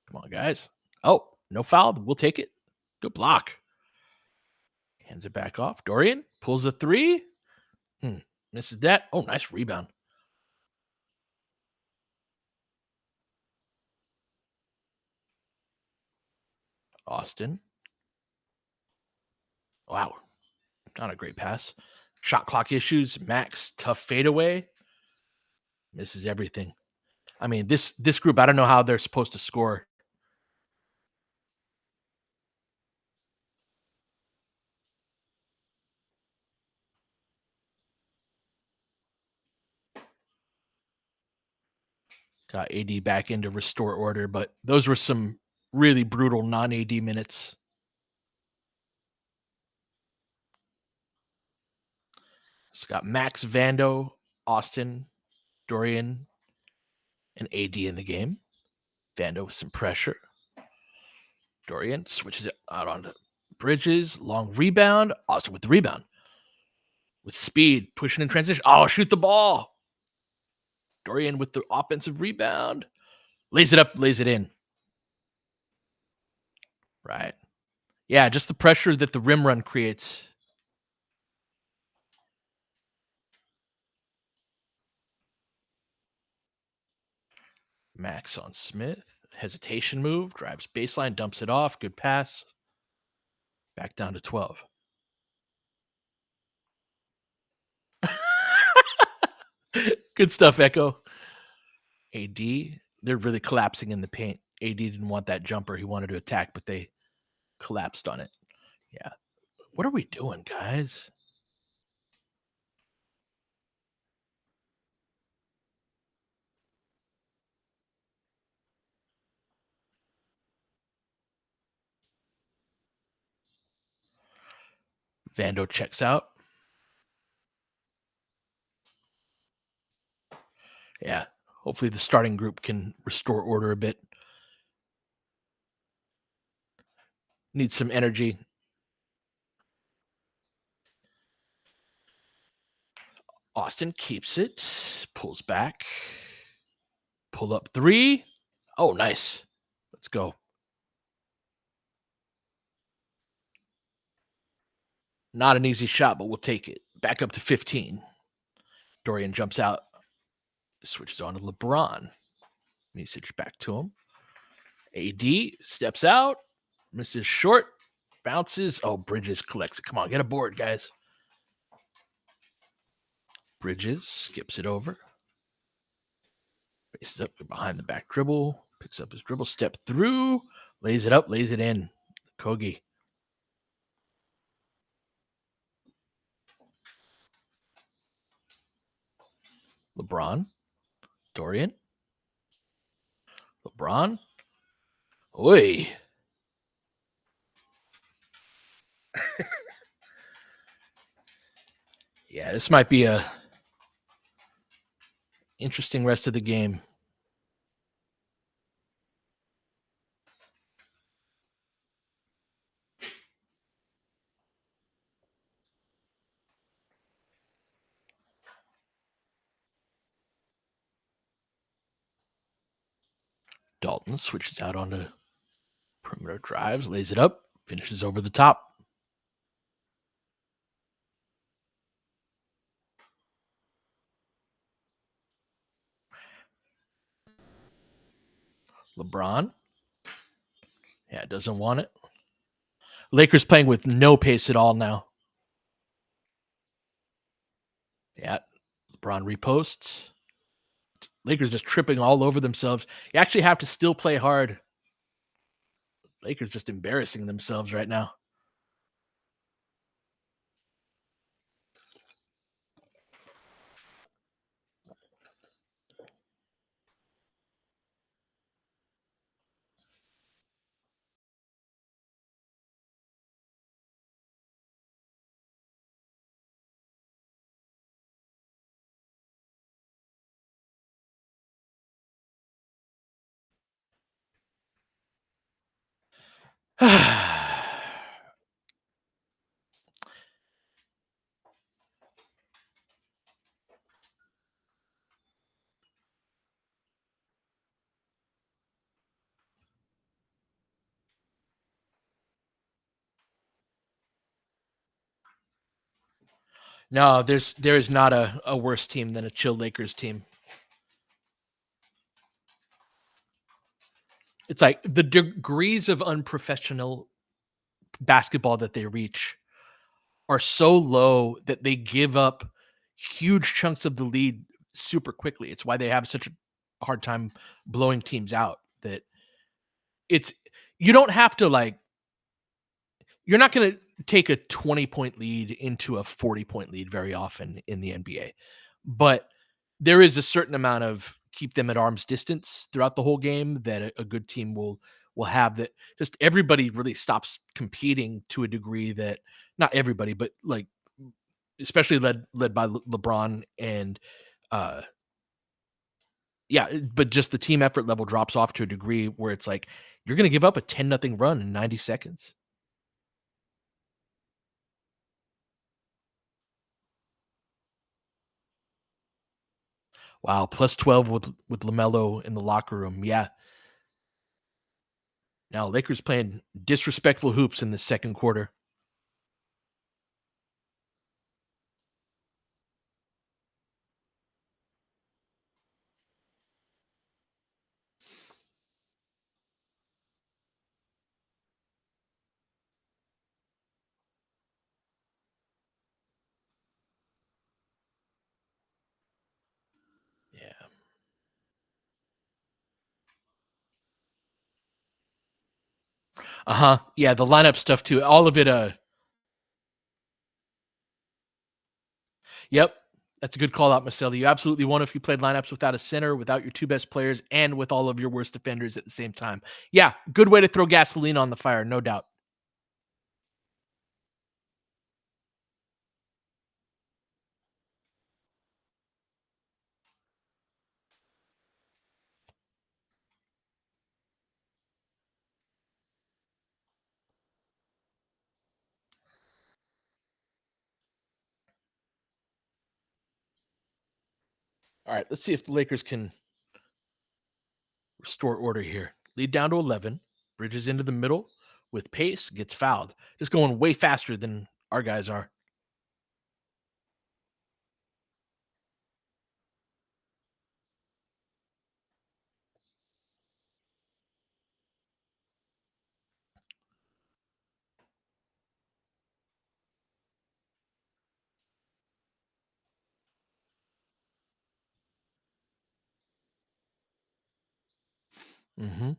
Come on, guys. Oh, no foul. We'll take it. Good block. Hands it back off. Dorian pulls a three. Misses that. Oh, nice rebound. Austin. Wow. Not a great pass. Shot clock issues. Max, tough fadeaway. Misses everything. I mean, this group, I don't know how they're supposed to score. Got AD back in to restore order, but those were some really brutal non-AD minutes. So got Max, Vando, Austin, Dorian, and AD in the game. Vando with some pressure. Dorian switches it out onto Bridges. Long rebound. Austin with the rebound. With speed, pushing in transition. Oh, shoot the ball. Dorian with the offensive rebound. Lays it up, lays it in. Right. Yeah, just the pressure that the rim run creates. Max on Smith. Hesitation move. Drives baseline, dumps it off. Good pass. Back down to 12. Good stuff, Echo. AD, they're really collapsing in the paint. AD didn't want that jumper. He wanted to attack, but they collapsed on it. Yeah. What are we doing, guys? Vando checks out. Yeah. Hopefully the starting group can restore order a bit. Needs some energy. Austin keeps it. Pulls back. Pull up three. Oh, nice. Let's go. Not an easy shot, but we'll take it. Back up to 15. Dorian jumps out. Switches on to LeBron. Message back to him. AD steps out. Misses short. Bounces. Oh, Bridges collects it. Come on, get a board, guys. Bridges skips it over. Faces up behind the back dribble. Picks up his dribble. Step through. Lays it up. Lays it in. Kogi. LeBron. Dorian. LeBron. Oi. Yeah, this might be a interesting rest of the game. Dalton switches out onto perimeter drives, lays it up, finishes over the top. LeBron. Yeah, doesn't want it. Lakers playing with no pace at all now. Yeah, LeBron reposts. Lakers just tripping all over themselves. You actually have to still play hard. Lakers just embarrassing themselves right now. No, there is not a worse team than a chill Lakers team. It's like the degrees of unprofessional basketball that they reach are so low that they give up huge chunks of the lead super quickly. It's why they have such a hard time blowing teams out. That it's you don't have to like you're not going to take a 20-point lead into a 40-point lead very often in the NBA. But there is a certain amount of keep them at arm's distance throughout the whole game that a good team will have, that just everybody really stops competing to a degree that not everybody, but like especially led by LeBron and uh yeah, but just the team effort level drops off to a degree where it's like you're going to give up a 10-0 run in 90 seconds. Wow, plus 12 with LaMelo in the locker room. Yeah. Now Lakers playing disrespectful hoops in the second quarter. Yeah. Uh-huh. Yeah, the lineup stuff too. All of it yep. That's a good call out, Maselli. You absolutely won if you played lineups without a center, without your two best players, and with all of your worst defenders at the same time. Yeah, good way to throw gasoline on the fire, no doubt. All right, let's see if the Lakers can restore order here. Lead down to 11. Bridges into the middle with pace, gets fouled. Just going way faster than our guys are. Mhm.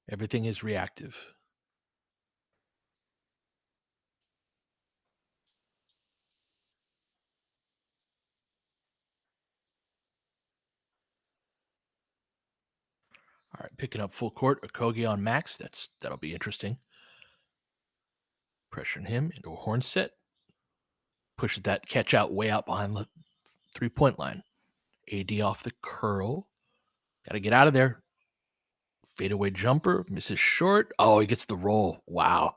Everything is reactive. All right, picking up full court. Okogie on Max. That'll be interesting. Pressuring him into a horn set. Pushes that catch out way out behind the 3-point line. AD off the curl. Got to get out of there. Fadeaway jumper. Misses short. Oh, he gets the roll. Wow.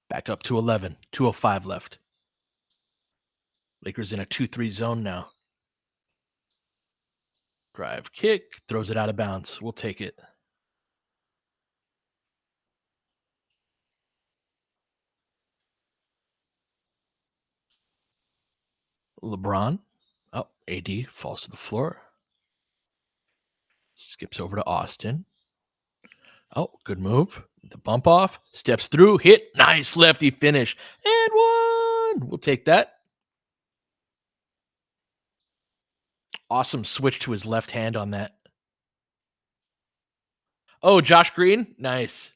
Back up to 11. 2:05 left. Lakers in a 2-3 zone now. Drive kick. Throws it out of bounds. We'll take it. LeBron. Oh, AD falls to the floor. Skips over to Austin. Oh, good move. The bump off. Steps through. Hit. Nice lefty finish. And one. We'll take that. Awesome switch to his left hand on that. Oh, Josh Green. Nice.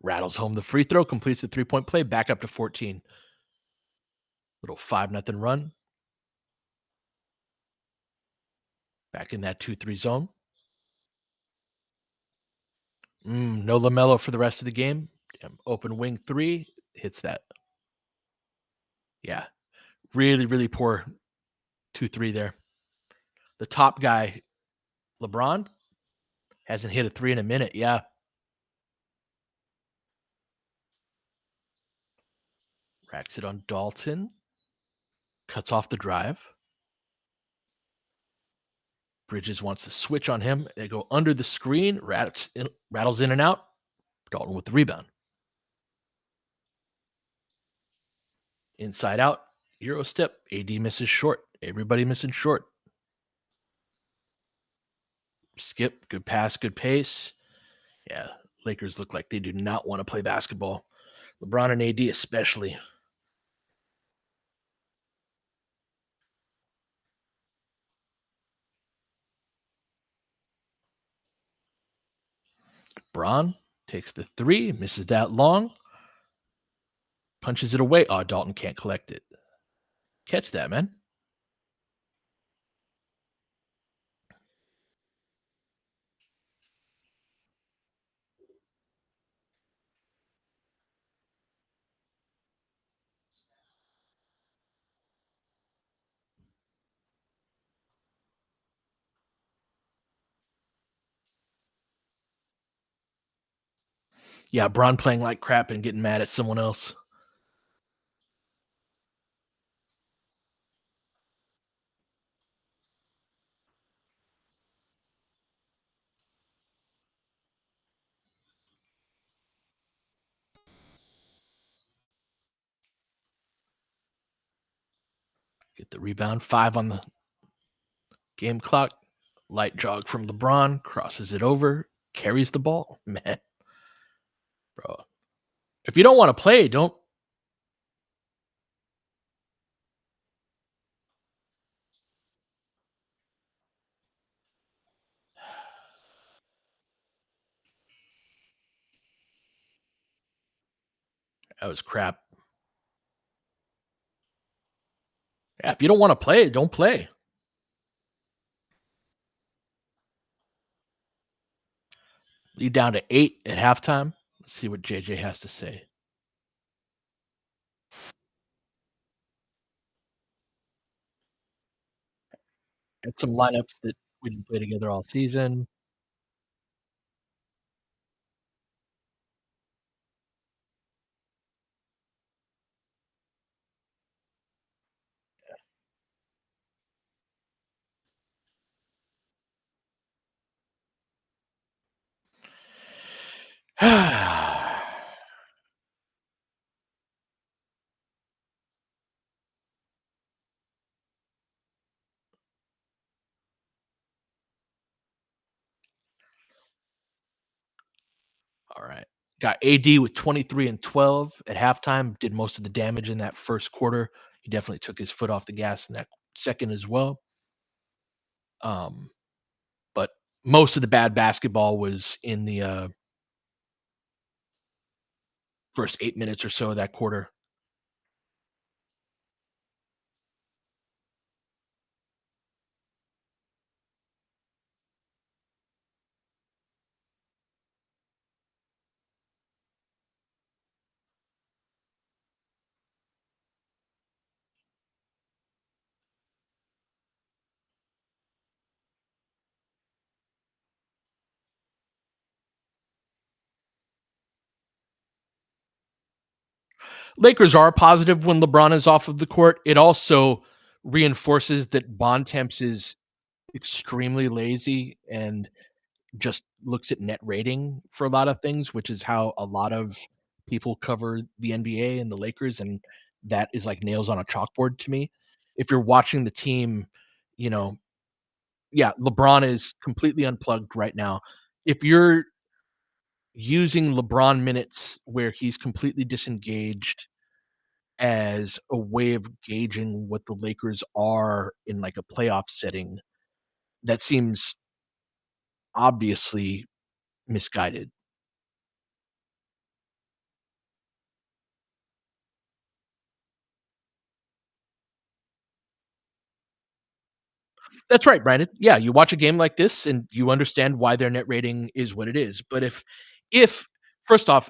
Rattles home the free throw. Completes the 3-point play. Back up to 14. Little 5-0 run. Back in that 2-3 zone. No LaMelo for the rest of the game. Damn, open wing 3. Hits that. Yeah. Really, really poor 2-3 there. The top guy, LeBron, hasn't hit a 3 in a minute. Yeah. Racks it on Dalton. Cuts off the drive. Bridges wants to switch on him. They go under the screen. Rattles in and out. Dalton with the rebound. Inside out. Euro step. AD misses short. Everybody missing short. Skip. Good pass. Good pace. Yeah. Lakers look like they do not want to play basketball. LeBron and AD especially. Braun takes the 3. Misses that long. Punches it away. Oh, Dalton can't collect it. Catch that, man. Yeah, Braun playing like crap and getting mad at someone else. Get the rebound. 5 on the game clock. Light jog from LeBron. Crosses it over. Carries the ball. Man, bro. If you don't want to play, don't. That was crap. Yeah, if you don't want to play, don't play. Lead down to 8 at halftime. Let's see what JJ has to say. Had some lineups that we didn't play together all season. All right. Got AD with 23 and 12 at halftime, did most of the damage in that first quarter. He definitely took his foot off the gas in that second as well. Um, but most of the bad basketball was in the first 8 minutes or so of that quarter. Lakers are positive when LeBron is off of the court. It also reinforces that Bontemps is extremely lazy and just looks at net rating for a lot of things, which is how a lot of people cover the NBA and the Lakers, and that is like nails on a chalkboard to me. If you're watching the team, you know, yeah, LeBron is completely unplugged right now. If you're using LeBron minutes where he's completely disengaged as a way of gauging what the Lakers are in like a playoff setting, that seems obviously misguided. That's right, Brandon. Yeah, you watch a game like this and you understand why their net rating is what it is. But if first off,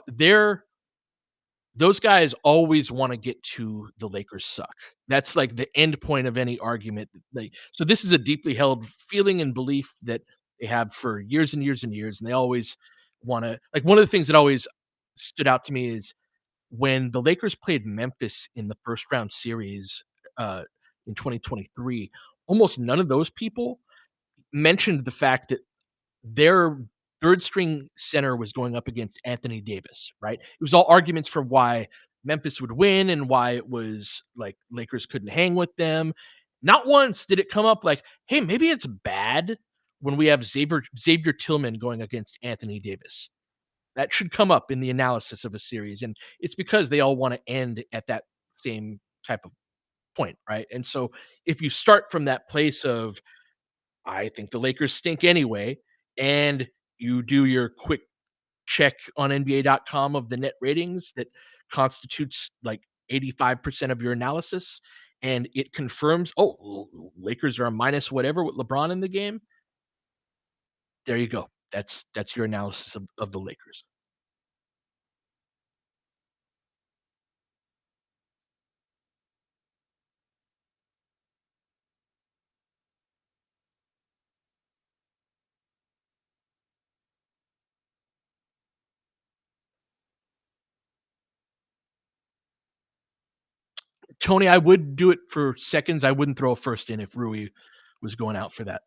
those guys always want to get to the Lakers suck. That's like the end point of any argument. So this is a deeply held feeling and belief that they have for years and years and years, and they always want to like one of the things that always stood out to me is when the Lakers played Memphis in the first round series uh, in 2023. Almost none of those people mentioned the fact that their third string center was going up against Anthony Davis, right? It was all arguments for why Memphis would win and why it was like Lakers couldn't hang with them. Not once did it come up like, hey, maybe it's bad when we have Xavier Tillman going against Anthony Davis. That should come up in the analysis of a series. And it's because they all want to end at that same type of point, right? And so if you start from that place of I think the Lakers stink anyway. And you do your quick check on NBA.com of the net ratings that constitutes like 85% of your analysis. And it confirms, oh, Lakers are a minus whatever with LeBron in the game. There you go. That's your analysis of the Lakers. Tony, I would do it for seconds. I wouldn't throw a first in if Rui was going out for that.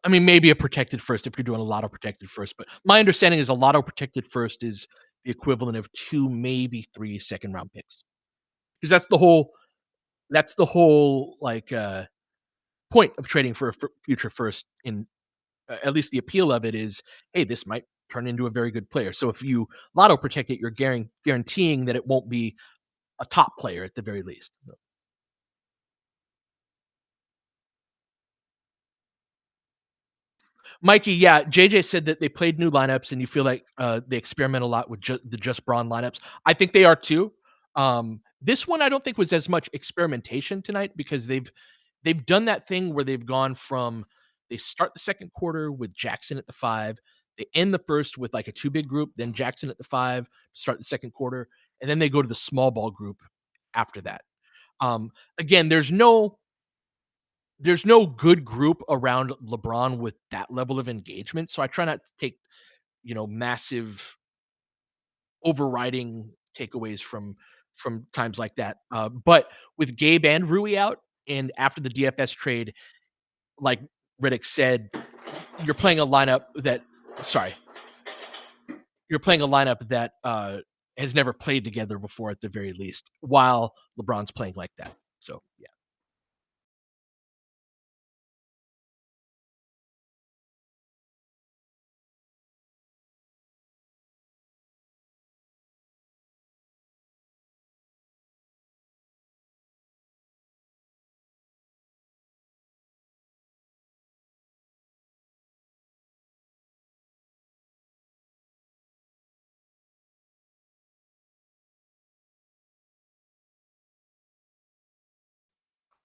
I mean, maybe a protected first if you're doing a lotto protected first, but my understanding is a lotto protected first is the equivalent of 2, maybe 3 second round picks. Because that's the whole, like, point of trading for a future first in at least the appeal of it is, "Hey, this might turn into a very good player." So if you lotto protect it, you're guaranteeing that it won't be a top player at the very least. Mikey, yeah, JJ said that they played new lineups, and you feel like they experiment a lot with the just Braun lineups. I think they are too. This one I don't think was as much experimentation tonight because they've done that thing where they've gone from they start the second quarter with Jackson at the five, they end the first with like a two big group, then Jackson at the five, start the second quarter, and then they go to the small ball group after that. Again, there's no good group around LeBron with that level of engagement. So I try not to take, massive overriding takeaways from times like that. But with Gabe and Rui out, and after the DFS trade, like Riddick said, you're playing a lineup that sorry, you're playing a lineup that has never played together before at the very least, while LeBron's playing like that. So yeah.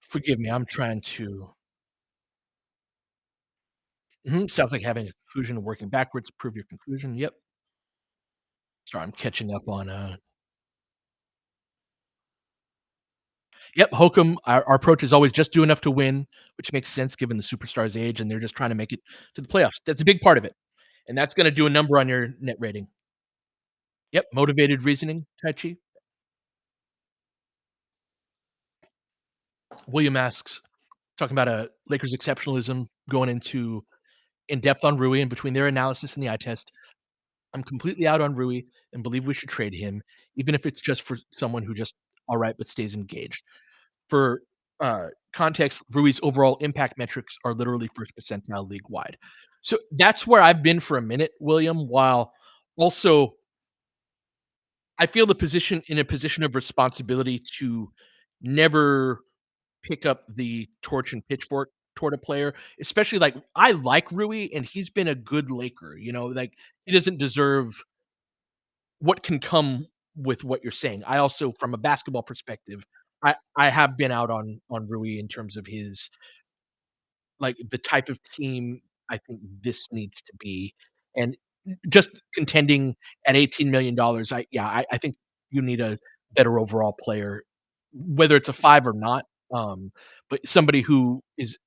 Forgive me, I'm trying to sounds like having a conclusion and working backwards to prove your conclusion, yep. Sorry, I'm catching up on, yep, Hokum, our approach is always just do enough to win, which makes sense given the superstar's age, and they're just trying to make it to the playoffs. That's a big part of it, and that's gonna do a number on your net rating. Yep, motivated reasoning, Tai Chi. William asks, talking about, Lakers exceptionalism going into in depth on Rui and between their analysis and the eye test. I'm completely out on Rui and believe we should trade him, even if it's just for someone who just all right, but stays engaged. For context, Rui's overall impact metrics are literally first percentile league wide. So that's where I've been for a minute, William, while also I feel the position in a position of responsibility to never pick up the torch and pitchfork toward a player, especially like I like Rui and he's been a good Laker, like he doesn't deserve what can come with what you're saying. I also, from a basketball perspective, I have been out on Rui in terms of his like the type of team I think this needs to be, and just contending at $18 million. I think you need a better overall player, whether it's a five or not. But somebody who is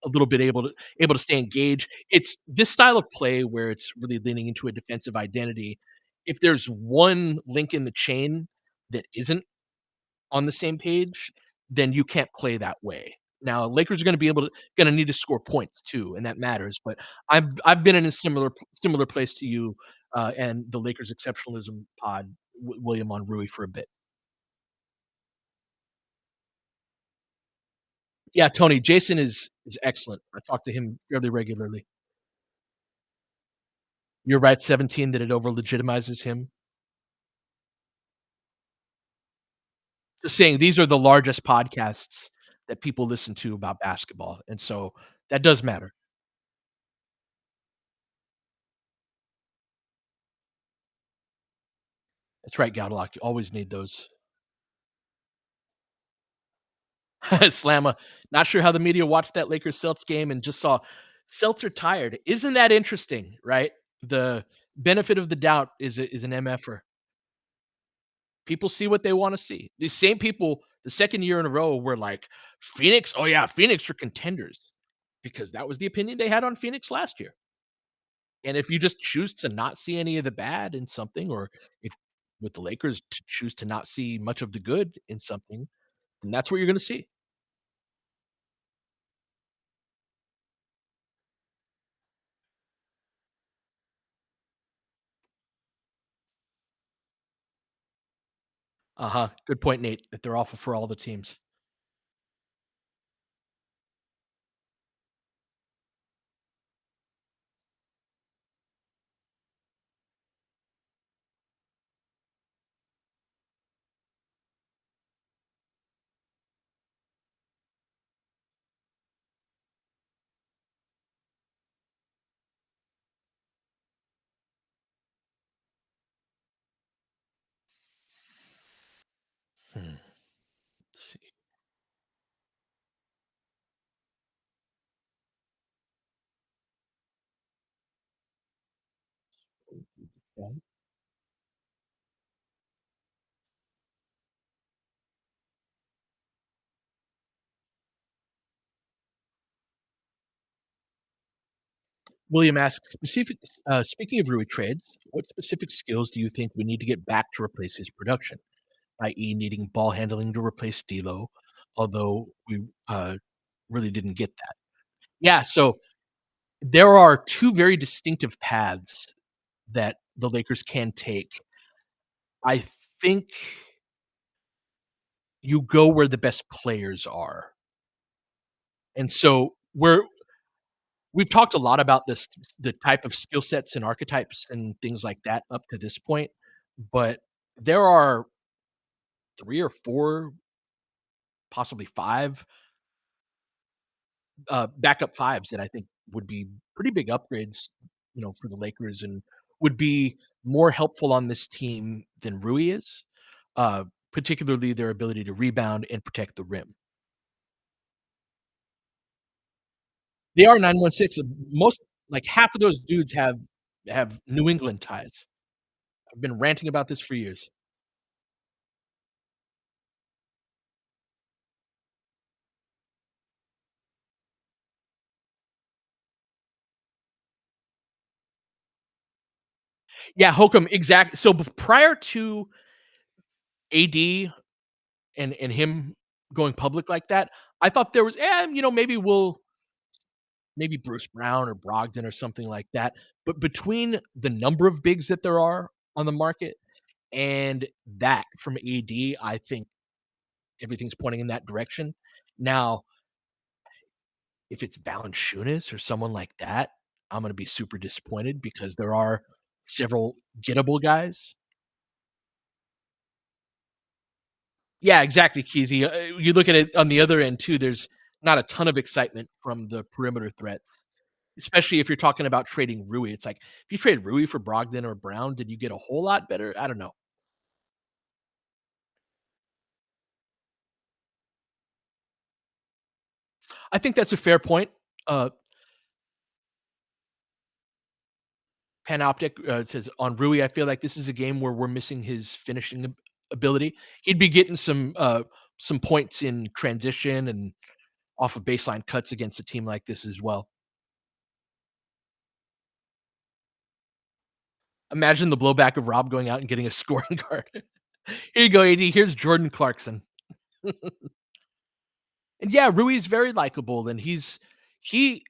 a little bit able to stay engaged. It's this style of play where it's really leaning into a defensive identity. If there's one link in the chain that isn't on the same page, then you can't play that way. Now, Lakers are gonna need to score points too, and that matters. But I've been in a similar place to you and the Lakers exceptionalism pod, William on Rui for a bit. Yeah, Tony, Jason is excellent. I talk to him fairly regularly. You're right, 17 that it over legitimizes him. Just saying these are the largest podcasts that people listen to about basketball, and so that does matter. That's right, Gaudelock, you always need those. Slamma, not sure how the media watched that Lakers Celtics game and just saw Celts are tired. Isn't that interesting, right? The benefit of the doubt is an MFer. People see what they wanna see. These same people, the 2nd year in a row were like, "Phoenix? Oh, yeah, Phoenix are contenders," because that was the opinion they had on Phoenix last year. And if you just choose to not see any of the bad in something, or if with the Lakers to choose to not see much of the good in something, then that's what you're gonna see. Uh-huh. Good point, Nate, that they're awful for all the teams. Let's see. Yeah. William asks, speaking of Rui trades, what specific skills do you think we need to get back to replace his production, i.e., needing ball handling to replace D'Lo, although we really didn't get that. Yeah, so there are two very distinctive paths that the Lakers can take. I think you go where the best players are. And so we've talked a lot about this the type of skill sets and archetypes and things like that up to this point, but there are 3 or 4, possibly 5, backup fives that I think would be pretty big upgrades, for the Lakers and would be more helpful on this team than Rui is, particularly their ability to rebound and protect the rim. They are 916. Most like, half of those dudes have New England ties. I've been ranting about this for years. Yeah, Hokum, exact so prior to AD and him going public like that, I thought there was, maybe Bruce Brown or Brogdon or something like that, but between the number of bigs that there are on the market and that from AD, I think everything's pointing in that direction. Now, if it's Valanciunas or someone like that, I'm gonna be super disappointed because there are several gettable guys. Yeah, exactly, Keezy. You look at it on the other end too, there's not a ton of excitement from the perimeter threats, especially if you're talking about trading Rui. It's like, if you trade Rui for Brogdon or Brown, did you get a whole lot better? I don't know. I think that's a fair point. Uh, Panoptic, says, "On Rui, I feel like this is a game where we're missing his finishing ability. He'd be getting some points in transition and off of baseline cuts against a team like this as well." Imagine the blowback of Rob going out and getting a scoring card. "Here you go, AD. Here's Jordan Clarkson." And yeah, Rui's very likable, and he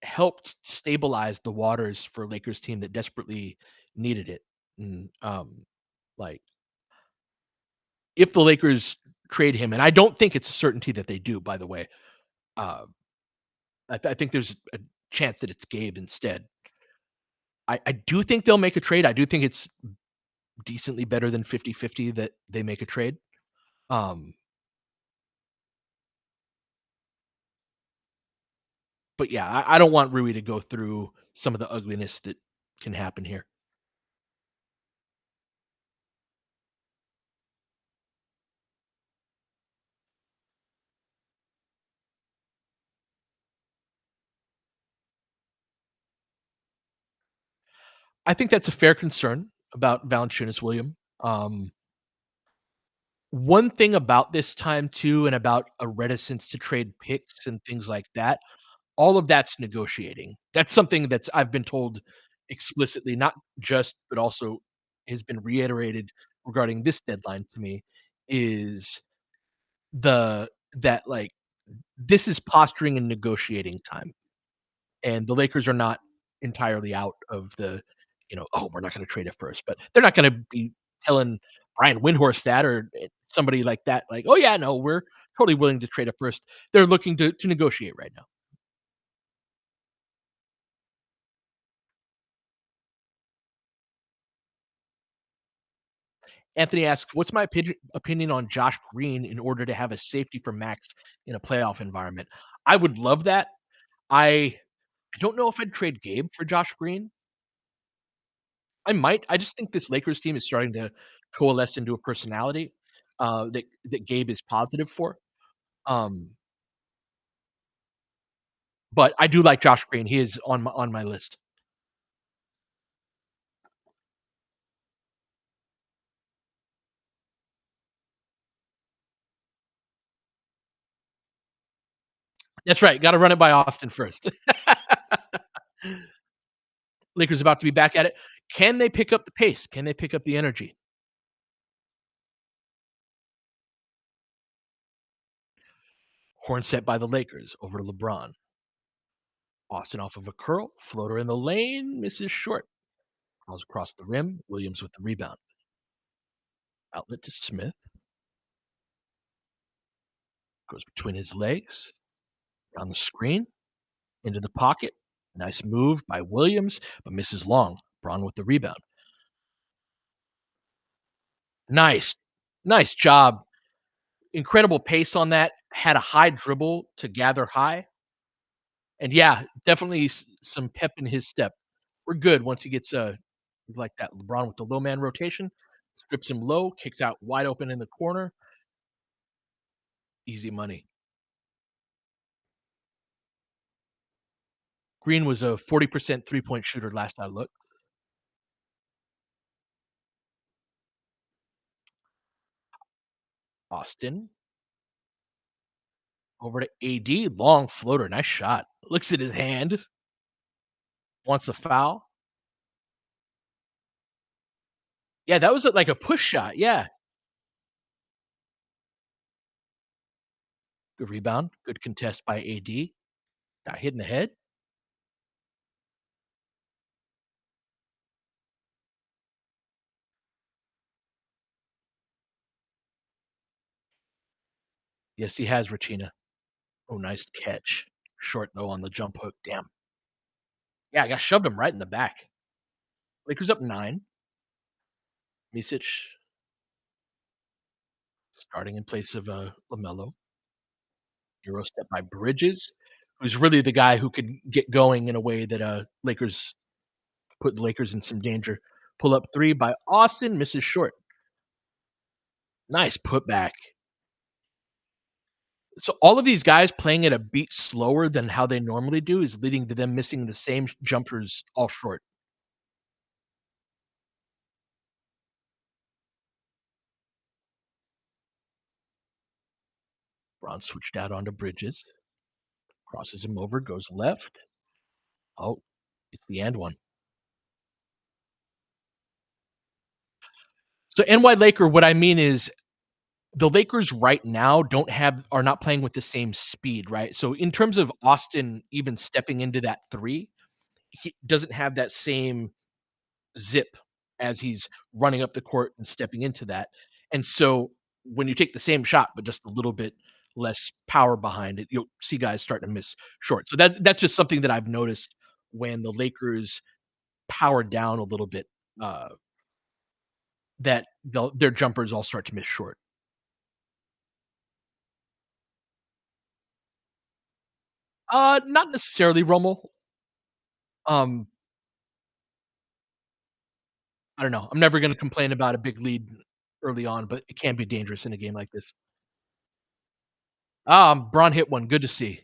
helped stabilize the waters for a Lakers team that desperately needed it. And, like, if the Lakers trade him, and I don't think it's a certainty that they do, by the way, uh, I think there's a chance that it's Gabe instead. I do think they'll make a trade. I do think it's decently better than 50-50 that they make a trade. Um, but yeah, I don't want Rui to go through some of the ugliness that can happen here. I think that's a fair concern about Valanciunas William. One thing about this time too, and about a reticence to trade picks and things like that, all of that's negotiating. That's something that's I've been told explicitly, not just, but also has been reiterated regarding this deadline to me, is the that, like, this is posturing and negotiating time. And the Lakers are not entirely out of the, "Oh, we're not gonna trade it first," but they're not gonna be telling Brian Windhorst that, or somebody like that, like, "Oh, yeah, no, we're totally willing to trade it first." They're looking to negotiate right now. Anthony asks, "What's my opinion on Josh Green in order to have a safety for Max in a playoff environment?" I would love that. I I don't know if I'd trade Gabe for Josh Green. I might. I just think this Lakers team is starting to coalesce into a personality, that Gabe is positive for. Um, but I do like Josh Green. He is on my list. That's right. Got to run it by Austin first. Lakers about to be back at it. Can they pick up the pace? Can they pick up the energy? Horn set by the Lakers over to LeBron. Austin off of a curl, floater in the lane, misses short. Calls across the rim. Williams with the rebound. Outlet to Smith. Goes between his legs. On the screen. Into the pocket. Nice move by Williams, but misses long. Braun with the rebound. Nice. Nice job. Incredible pace on that. Had a high dribble to gather high. And yeah, definitely some pep in his step. We're good once he gets like that. LeBron with the low man rotation, strips him low, kicks out wide open in the corner. Easy money. Green was a 40% three-point shooter last I looked. Austin over to AD, long floater, nice shot. Looks at his hand, wants a foul. Yeah, that was like a push shot, yeah. Good rebound, good contest by AD. Got hit in the head. Yes, he has Regina. Oh, nice catch. Short though on the jump hook, damn. Yeah, I got shoved him right in the back. Lakers up 9. Misic starting in place of, LaMelo. Euro step by Bridges, who's really the guy who could get going in a way that, Lakers put the Lakers in some danger. Pull up 3 by Austin, misses short. Nice putback. So all of these guys playing at a beat slower than how they normally do is leading to them missing the same jumpers all short. Braun switched out onto Bridges, crosses him over, goes left. Oh, it's the and one. So NY Laker, what I mean is the Lakers right now are not playing with the same speed, right? So in terms of Austin even stepping into that 3, he doesn't have that same zip as he's running up the court and stepping into that. And so when you take the same shot, but just a little bit less power behind it, you'll see guys starting to miss short. So that's just something that I've noticed when the Lakers power down a little bit, uh, that their jumpers all start to miss short. Not necessarily Rommel. Um, I don't know. I'm never gonna complain about a big lead early on, but it can be dangerous in a game like this. Braun hit one. Good to see.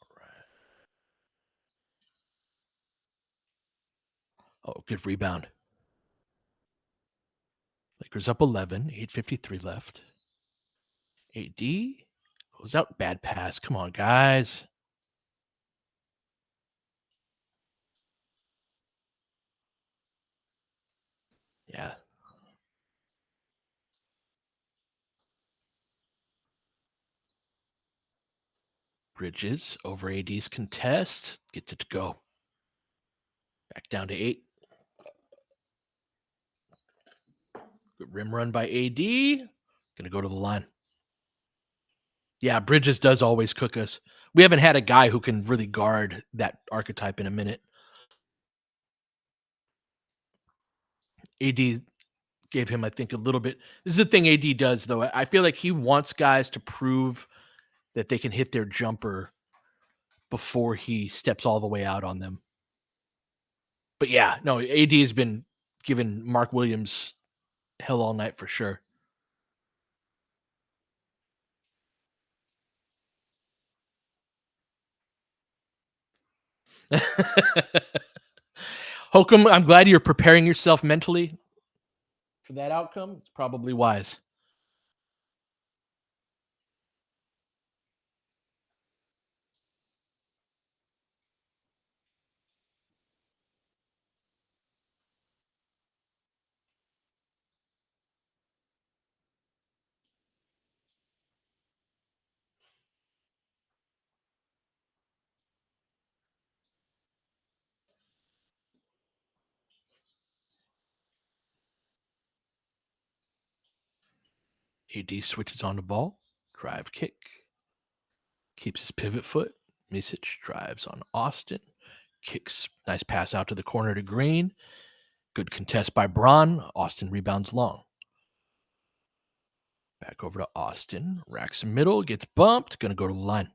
Alright. Oh, good rebound. Lakers up 11, 8:53 left. AD goes out. Bad pass. Come on, guys. Yeah. Bridges over AD's contest. Gets it to go. Back down to 8. Good rim run by AD. Gonna go to the line. Yeah, Bridges does always cook us. We haven't had a guy who can really guard that archetype in a minute. AD gave him, I think, a little bit. This is the thing AD does, though. I feel like he wants guys to prove that they can hit their jumper before he steps all the way out on them. But yeah, no, AD has been giving Mark Williams hell all night for sure. Holcomb, I'm glad you're preparing yourself mentally for that outcome. It's probably wise. AD switches on the ball, drive kick, keeps his pivot foot. Misic drives on Austin, kicks, nice pass out to the corner to Green. Good contest by Braun. Austin rebounds long. Back over to Austin. Racks middle, gets bumped. Gonna go to the line.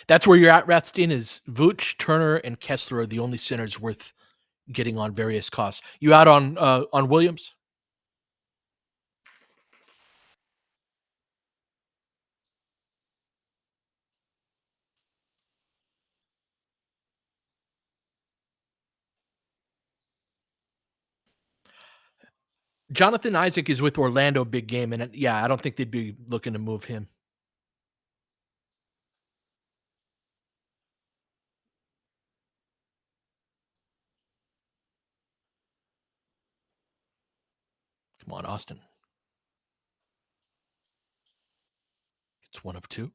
That's where you're at, Rathstein, is Vooch, Turner, and Kessler are the only centers worth getting on various costs. You out on Williams? Jonathan Isaac is with Orlando, big game, and yeah, I don't think they'd be looking to move him. Come on, Austin. It's one of two.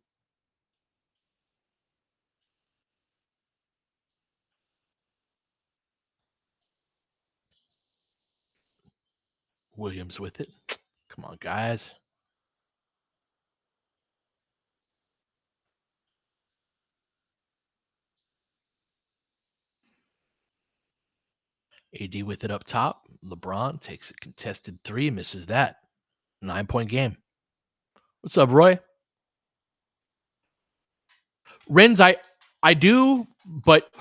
Williams with it. Come on, guys. AD with it up top. LeBron takes a contested three, misses that. 9-point game. What's up, Roy? Renz, I do, but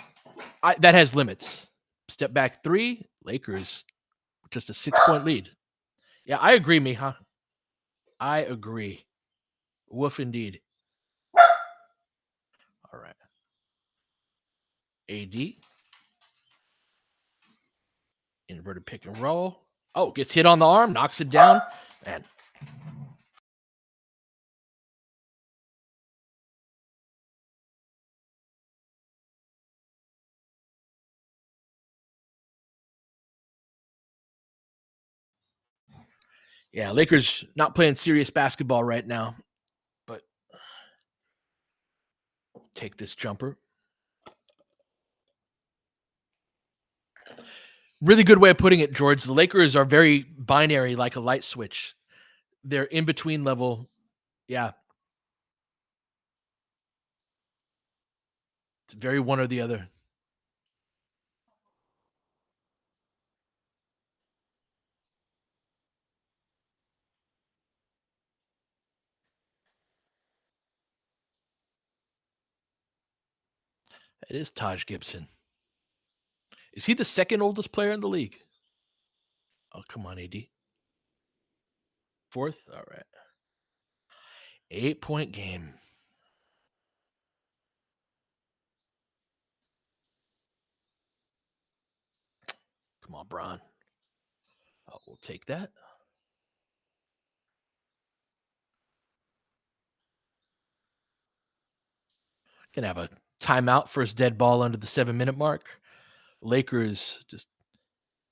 that has limits. Step back three, Lakers, just a 6-point lead. Yeah, I agree, Miha. I agree. Woof indeed. All right. AD. Inverted pick and roll. Oh, gets hit on the arm, knocks it down. Man. Yeah, Lakers not playing serious basketball right now, but take this jumper. Really good way of putting it, George. The Lakers are very binary, like a light switch. They're in between level. Yeah, it's very one or the other. It is Taj Gibson. Is he the second oldest player in the league? Oh, come on, AD. Fourth? All right. 8-point game. Come on, Bron. Oh, we'll take that. Gonna have a timeout, first dead ball under the 7-minute mark. Lakers just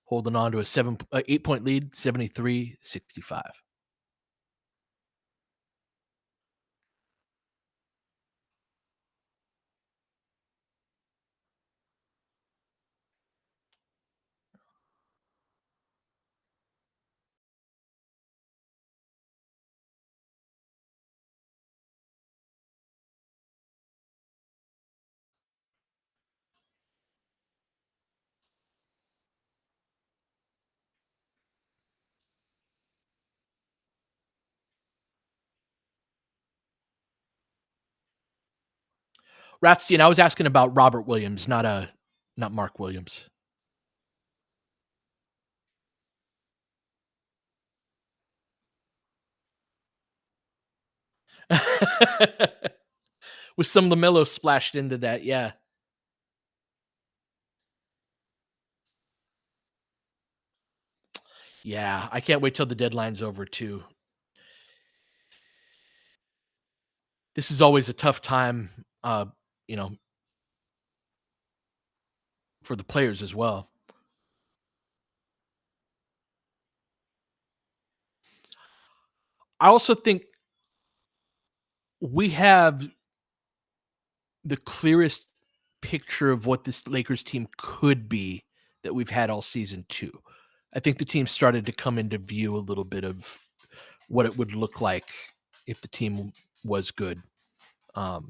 holding on to a 8-point lead, 73-65. Rathstein, I was asking about Robert Williams, not Mark Williams. With some LaMelo splashed into that, yeah. Yeah, I can't wait till the deadline's over too. This is always a tough time, you know, for the players as well. I also think we have the clearest picture of what this Lakers team could be that we've had all season too. I think the team started to come into view a little bit of what it would look like if the team was good. Um,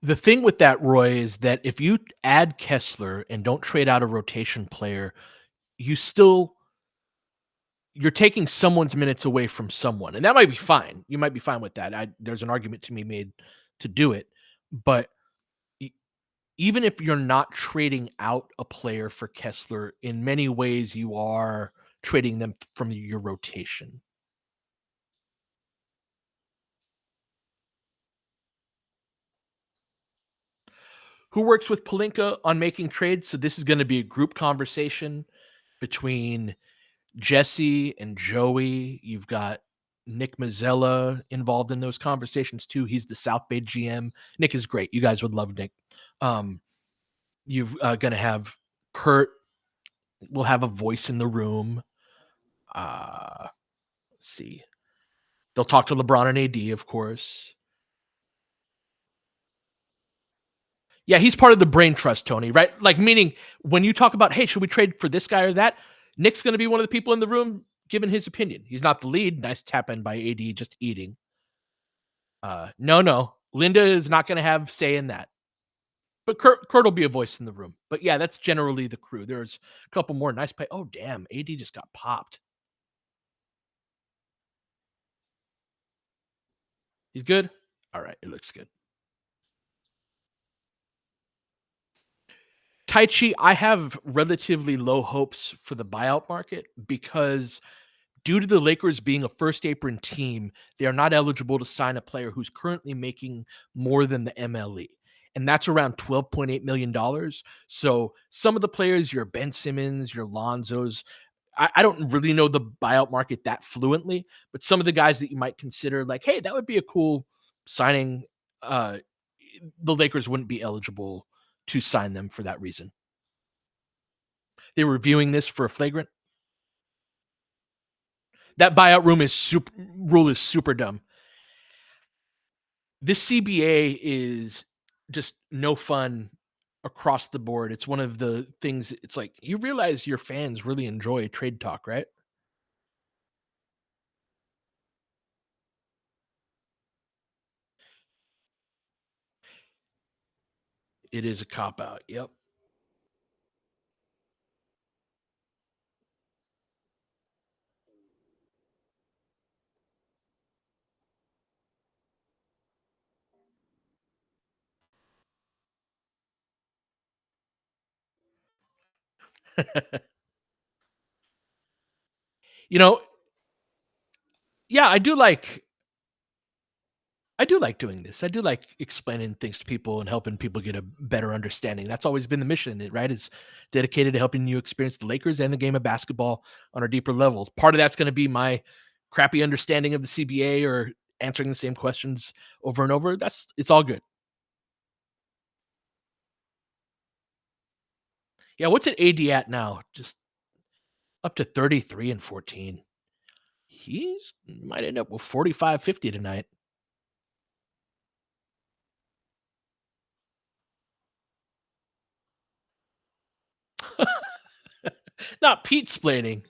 The thing with that, Roy, is that if you add Kessler and don't trade out a rotation player, you still you're taking someone's minutes away from someone, and that might be fine. You might be fine with that. There's an argument to be made to do it, but e even if you're not trading out a player for Kessler, in many ways you are trading them from your rotation. Who works with Palinka on making trades? So this is gonna be a group conversation between Jesse and Joey. You've got Nick Mazzella involved in those conversations too. He's the South Bay GM. Nick is great. You guys would love Nick. Um, you've gonna have Kurt will have a voice in the room. Let's see. They'll talk to LeBron and AD, of course. Yeah, he's part of the brain trust, Tony, right? Like, meaning when you talk about, hey, should we trade for this guy or that? Nick's going to be one of the people in the room giving his opinion. He's not the lead. Nice tap in by AD, just eating. No. Linda is not going to have say in that. But Kurt will be a voice in the room. But yeah, that's generally the crew. There's a couple more nice play. Oh, damn. AD just got popped. He's good. All right. It looks good. Taichi, I have relatively low hopes for the buyout market because due to the Lakers being a first apron team, they are not eligible to sign a player who's currently making more than the MLE. And that's around $12.8 million. So some of the players, your Ben Simmons, your Lonzos, I don't really know the buyout market that fluently, but some of the guys that you might consider like, hey, that would be a cool signing. Uh, the Lakers wouldn't be eligible to sign them for that reason. They were reviewing this for a flagrant. That buyout rule is super dumb. This CBA is just no fun across the board. It's one of the things it's like you realize your fans really enjoy trade talk, right? It is a cop out. Yep. You know, yeah, I do like doing this. I do like explaining things to people and helping people get a better understanding. That's always been the mission, right? Is dedicated to helping you experience the Lakers and the game of basketball on a deeper level. Part of that's going to be my crappy understanding of the CBA or answering the same questions over and over. It's all good. Yeah, what's an AD at now? Just up to 33 and 14. He's might end up with 45, 50 tonight. Not Pete splaining.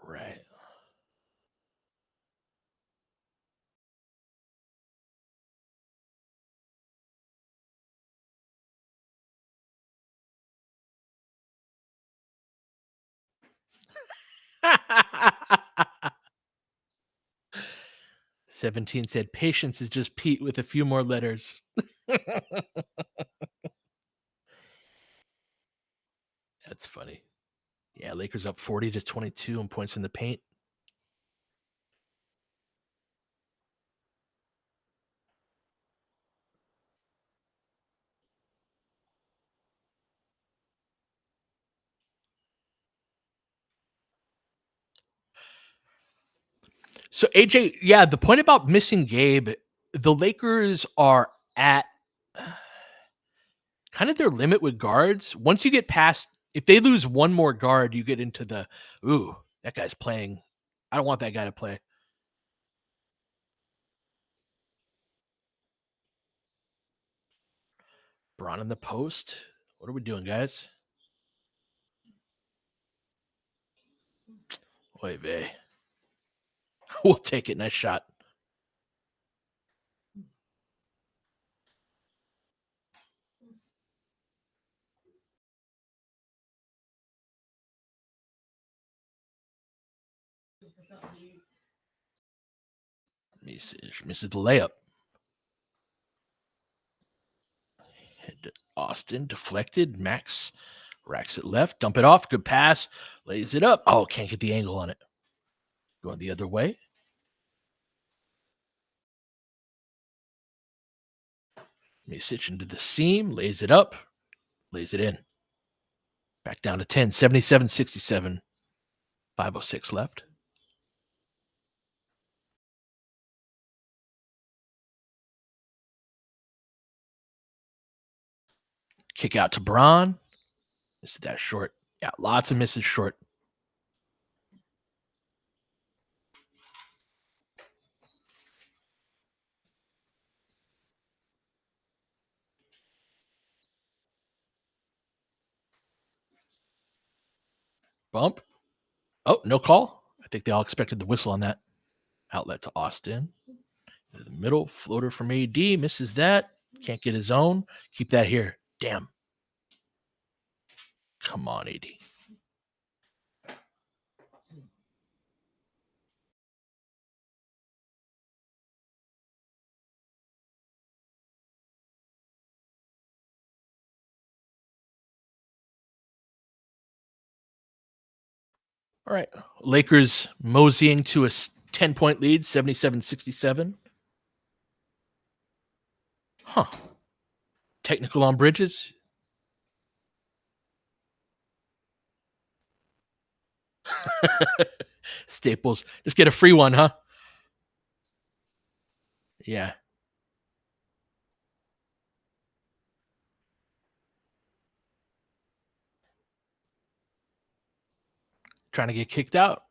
Right. Right. 17 said patience is just Pete with a few more letters. That's funny. Yeah, Lakers up 40-22 on points in the paint. So AJ, yeah, the point about missing Gabe, the Lakers are at kind of their limit with guards. Once you get past, if they lose one more guard, you get into the, ooh, that guy's playing. I don't want that guy to play. Braun in the post. What are we doing, guys? Oy vey. We'll take it. Nice shot. Misses the layup. Head to Austin. Deflected. Max racks it left. Dump it off. Good pass. Lays it up. Oh, can't get the angle on it. Going the other way. Misic into the seam. Lays it up. Lays it in. Back down to 10. 77-67. 5:06 left. Kick out to Braun. Missed that short. Yeah, lots of misses short. Bump. Oh, no call. I think they all expected the whistle on that. Outlet to Austin. In the middle. Floater from AD. Misses that. Can't get his own. Keep that here. Damn. Come on, AD. All right. Lakers moseying to a 10-point lead, 77-67. Huh. Technical on Bridges. Staples. Just get a free one, huh? Yeah. Trying to get kicked out.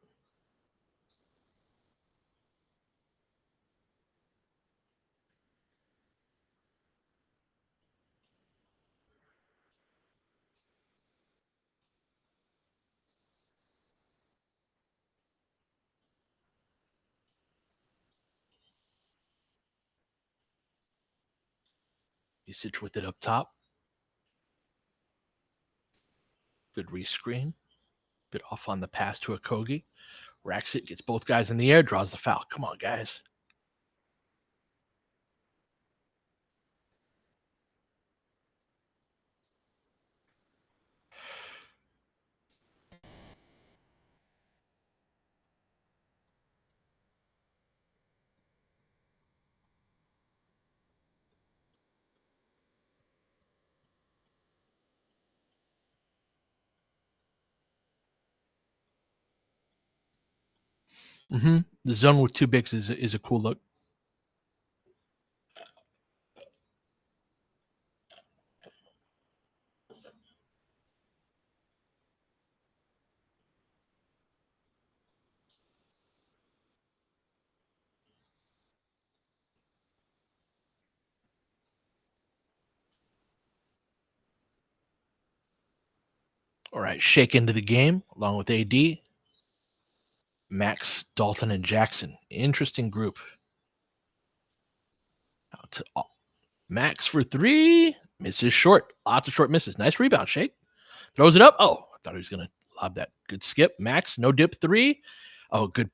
Usage with it up top. Good rescreen. Bit off on the pass to Okogie. Racks it, gets both guys in the air, draws the foul. Come on, guys. Mm-hmm. The zone with two bigs is a cool look. All right, Shake into the game along with AD. Max, Dalton, and Jackson. Interesting group. Out to Max for three. Misses short. Lots of short misses. Nice rebound, Shake. Throws it up. Oh, I thought he was going to lob that. Good skip. Max, no dip three. Oh, good.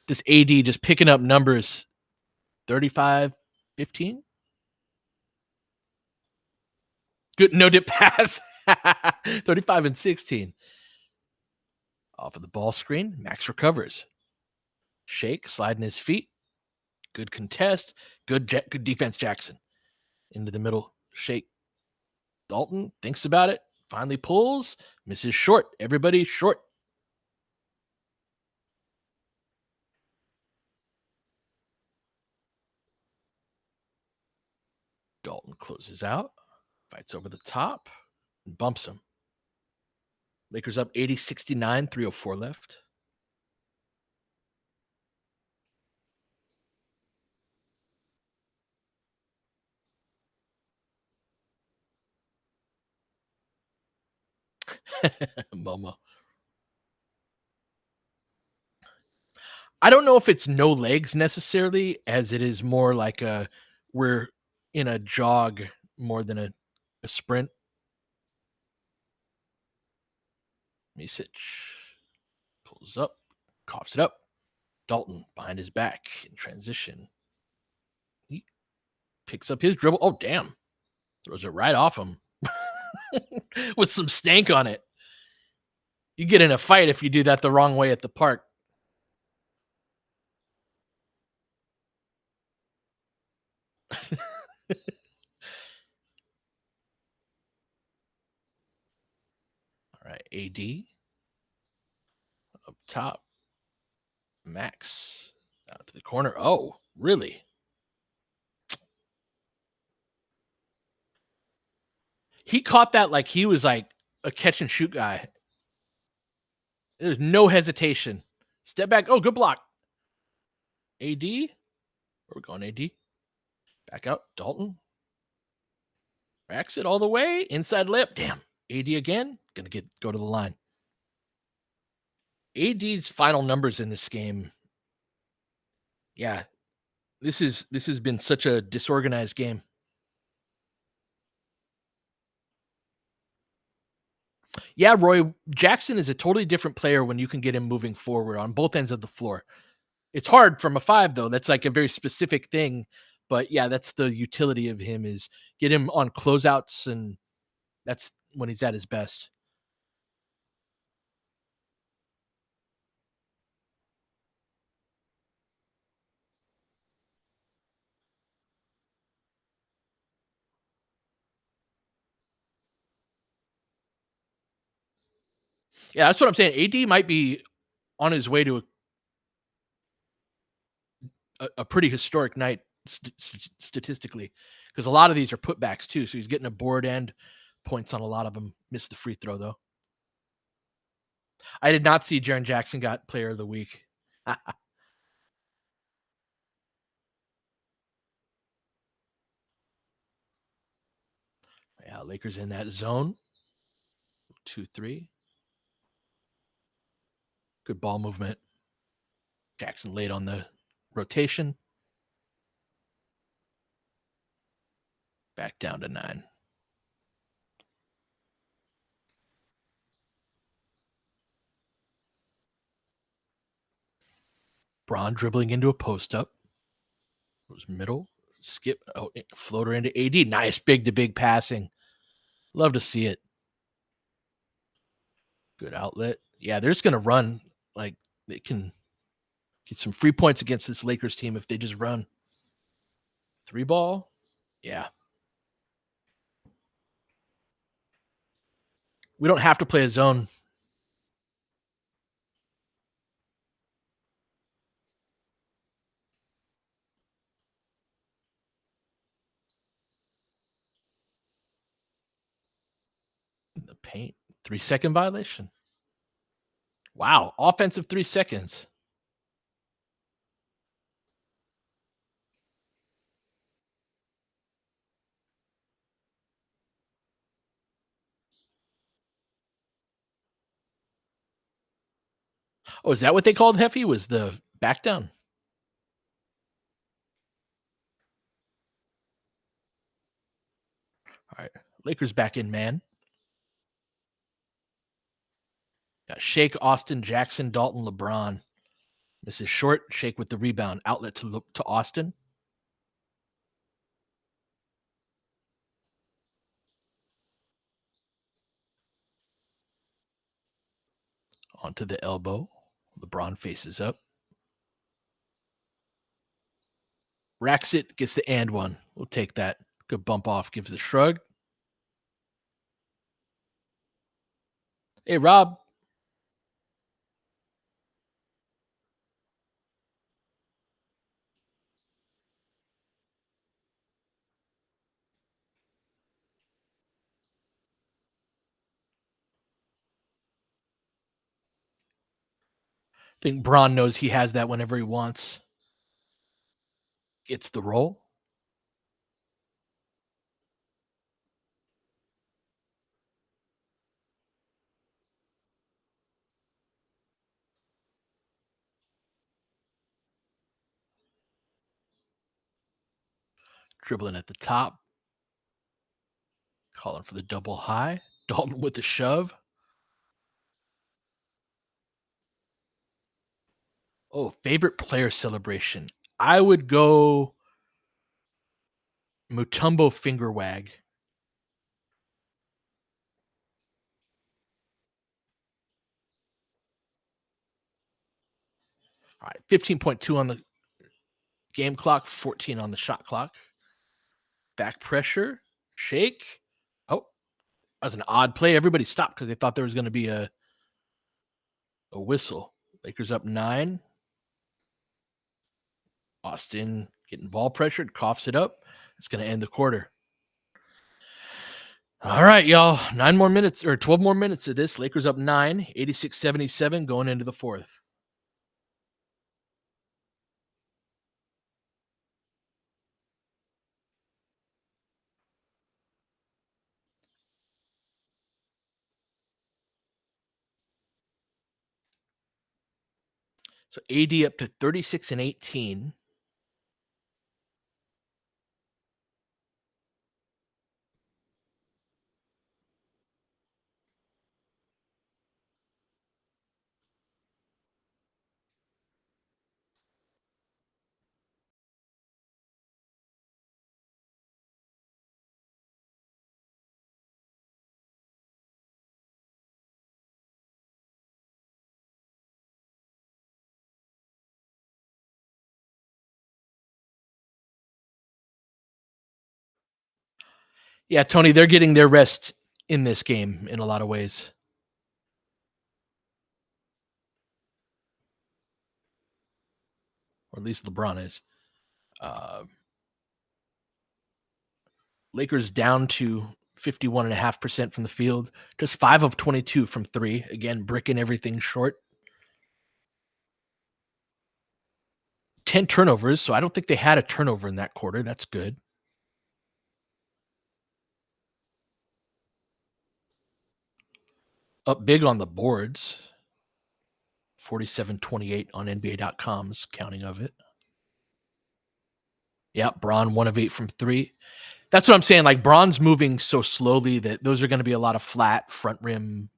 Just AD just picking up numbers. 35, 15. Good no dip pass. 35 and 16. Off of the ball screen. Max recovers. Shake, sliding his feet. Good contest. Good defense, Jackson. Into the middle. Shake. Dalton thinks about it. Finally pulls. Misses short. Everybody short. Dalton closes out. Fights over the top and bumps him. Lakers up 80-69, 3:04 left. Momo. I don't know if it's no legs necessarily, as it is more like we're in a jog more than a sprint. Misic pulls up, coughs it up. Dalton behind his back in transition. He picks up his dribble. Oh, damn. Throws it right off him with some stank on it. You get in a fight if you do that the wrong way at the park. All right, AD up top. Max out to the corner. Oh, really? He caught that like he was like a catch and shoot guy. There's no hesitation. Step back. Oh, good block. AD. Where we going, AD? Back out. Dalton. Racks it all the way. Inside lip. Damn. AD again. Gonna go to the line. AD's final numbers in this game. Yeah. This has been such a disorganized game. Yeah, Roy Jackson is a totally different player when you can get him moving forward on both ends of the floor. It's hard from a 5 though. That's like a very specific thing, but yeah, that's the utility of him is get him on closeouts, and that's when he's at his best. Yeah, that's what I'm saying. AD might be on his way to a pretty historic night statistically, because a lot of these are putbacks too. So he's getting a board and points on a lot of them. Missed the free throw though. I did not see Jaren Jackson got player of the week. Yeah, Lakers in that zone. 2-3. Good ball movement. Jackson late on the rotation. Back down to 9. Braun dribbling into a post up. Goes middle. Skip. Oh, floater into AD. Nice big to big passing. Love to see it. Good outlet. Yeah, they're just going to run. Like, they can get some free points against this Lakers team if they just run. 3 ball. Yeah. We don't have to play a zone. In the paint. 3-second violation. Wow. Offensive 3 seconds. Oh, is that what they called Heffy? Was the back down? All right. Lakers back in man. Got Shake, Austin, Jackson, Dalton, LeBron. This is short. Shake with the rebound. Outlet to Austin. Onto the elbow. LeBron faces up. Racks it. Gets the and one. We'll take that. Good bump off. Gives the shrug. Hey, Rob. think Braun knows he has that whenever he wants. Gets the roll. Dribbling at the top. Calling for the double high. Dalton with the shove. Oh, favorite player celebration. I would go Mutombo finger wag. All right, 15.2 on the game clock, 14 on the shot clock. Back pressure, shake. Oh, that was an odd play. Everybody stopped because they thought there was going to be a whistle. Lakers up 9. Austin getting ball pressured, coughs it up. It's going to end the quarter. All right, y'all. 9 more minutes or 12 more minutes of this. Lakers up 9, 86-77 going into the fourth. So AD up to 36-18. Yeah, Tony, they're getting their rest in this game in a lot of ways. Or at least LeBron is. Lakers down to 51.5% from the field. Just 5 of 22 from 3. Again, bricking everything short. 10 turnovers, so I don't think they had a turnover in that quarter. That's good. Up big on the boards. 47-28 on NBA.com's counting of it. Yeah, Braun 1 of 8 from 3. That's what I'm saying. Like, Braun's moving so slowly that those are going to be a lot of flat front rim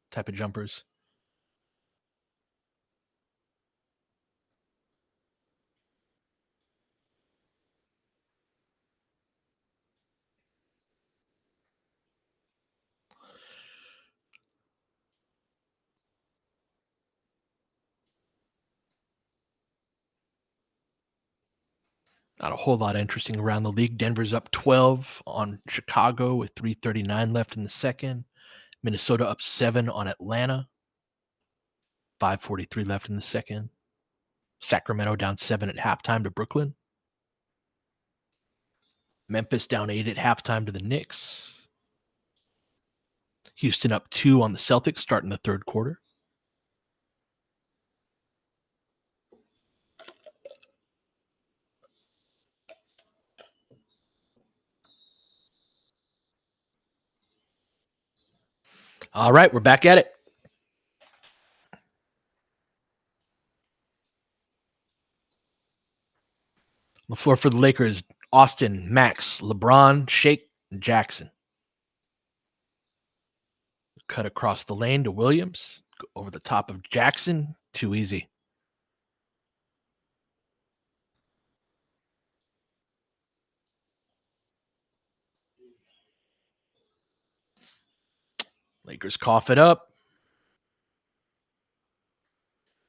type of jumpers. Not a whole lot interesting around the league. Denver's up 12 on Chicago with 3:39 left in the second. Minnesota up 7 on Atlanta. 5:43 left in the second. Sacramento down 7 at halftime to Brooklyn. Memphis down 8 at halftime to the Knicks. Houston up 2 on the Celtics starting the third quarter. All right, we're back at it. On the floor for the Lakers, Austin, Max, LeBron, Shake, and Jackson. Cut across the lane to Williams. Go over the top of Jackson. Too easy. Lakers cough it up.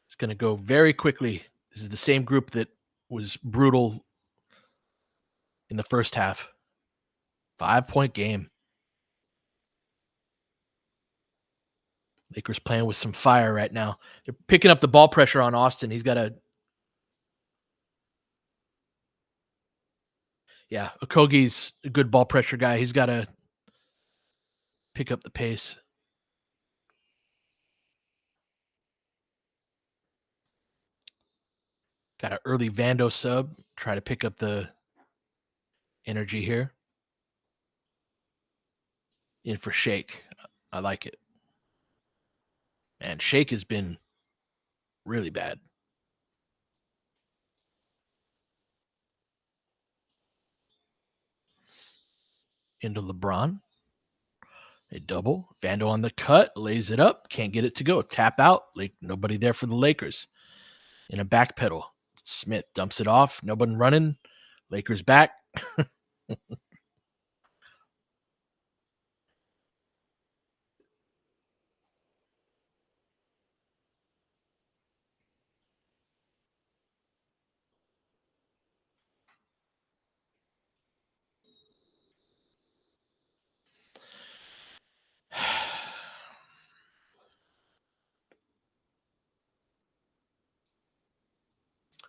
It's going to go very quickly. This is the same group that was brutal in the first half. 5-point game. Lakers playing with some fire right now. They're picking up the ball pressure on Austin. He's got to. Yeah, Okogie's a good ball pressure guy. He's got to pick up the pace. Got an early Vando sub. Try to pick up the energy here. In for Shake. I like it. And Shake has been really bad. Into LeBron. A double. Vando on the cut. Lays it up. Can't get it to go. Tap out. Like nobody there for the Lakers. In a back pedal. Smith dumps it off. Nobody running. Lakers back.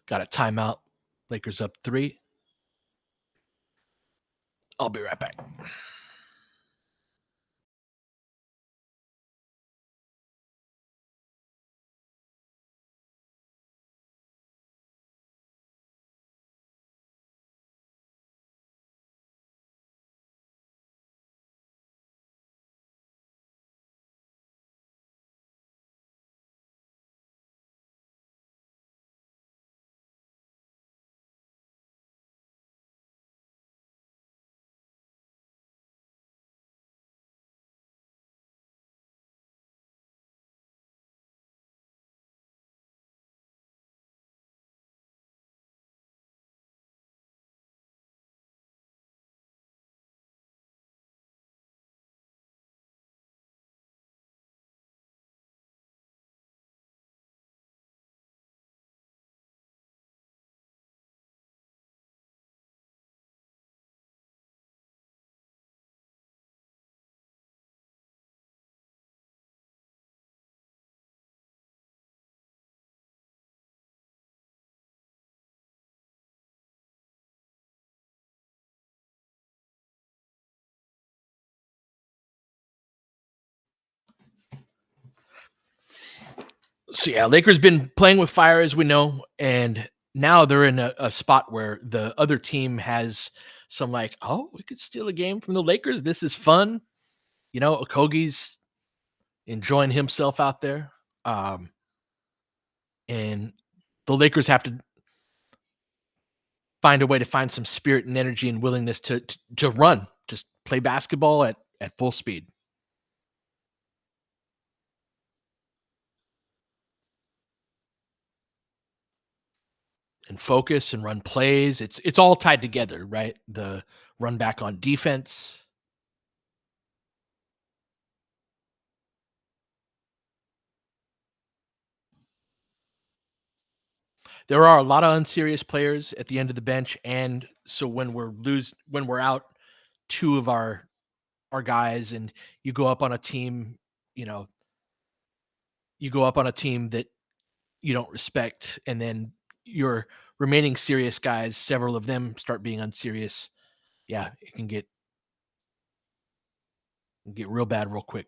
Got a timeout. Lakers up 3. I'll be right back. So yeah, Lakers been playing with fire as we know, and now they're in a spot where the other team has some like, oh, we could steal a game from the Lakers. This is fun. Okogie's enjoying himself out there. And the Lakers have to find a way to find some spirit and energy and willingness to run, just play basketball at full speed and focus and run plays. It's all tied together, right? The run back on defense. There are a lot of unserious players at the end of the bench, and so when we're out two of our guys, and you go up on a team, you know, you go up on a team that you don't respect, and then your remaining serious guys, several of them start being unserious. Yeah, it can get real bad real quick.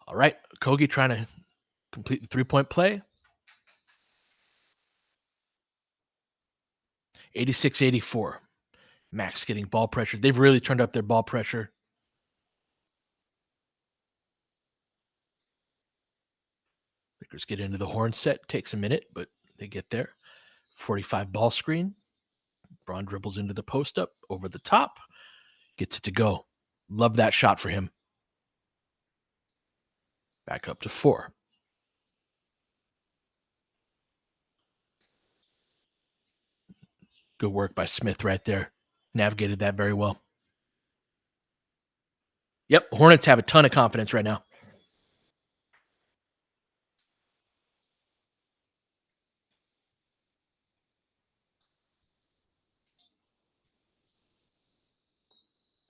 All right, Kogi trying to complete the 3-point play. 86-84. Max getting ball pressure. They've really turned up their ball pressure. Lakers get into the horn set. Takes a minute, but they get there. 45 ball screen. Braun dribbles into the post up over the top. Gets it to go. Love that shot for him. Back up to 4. Good work by Smith right there. Navigated that very well. Yep, Hornets have a ton of confidence right now.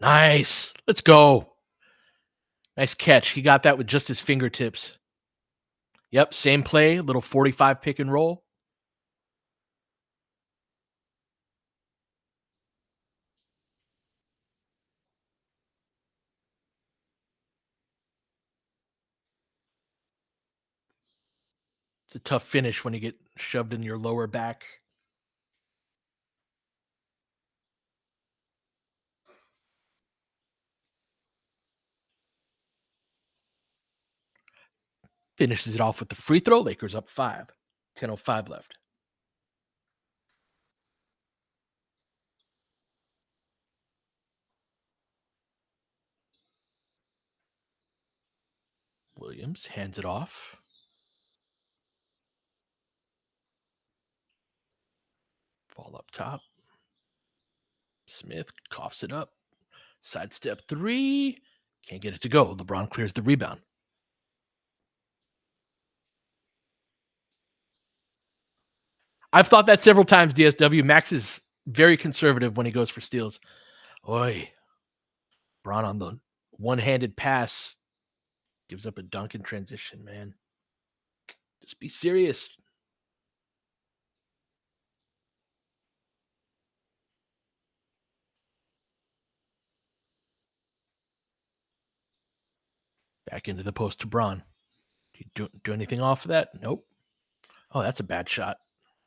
Nice. Let's go. Nice catch. He got that with just his fingertips. Yep, same play, little 45 pick and roll. It's a tough finish when you get shoved in your lower back. Finishes it off with the free throw. Lakers up 5. 10:05 left. Williams hands it off. Ball up top. Smith coughs it up. Sidestep three. Can't get it to go. LeBron clears the rebound. I've thought that several times, DSW. Max is very conservative when he goes for steals. Oi. Braun on the one-handed pass. Gives up a dunk in transition, man. Just be serious. Back into the post to Braun. Do you do anything off of that? Nope. Oh, that's a bad shot.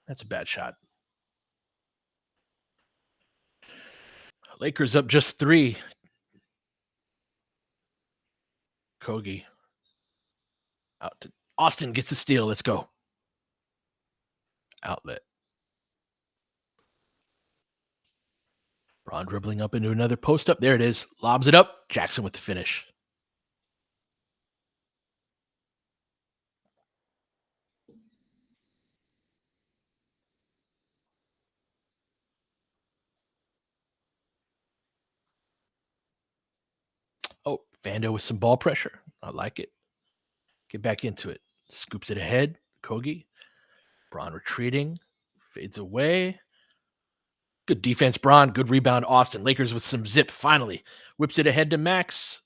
That's a bad shot. Lakers up just 3. Kogi out to Austin, gets the steal. Let's go. Outlet. Braun dribbling up into another post up. There it is. Lobs it up. Jackson with the finish. Oh, Vando with some ball pressure. I like it. Get back into it. Scoops it ahead. Kogi. Braun retreating. Fades away. Good defense, Braun. Good rebound, Austin. Lakers with some zip finally. Whips it ahead to Max.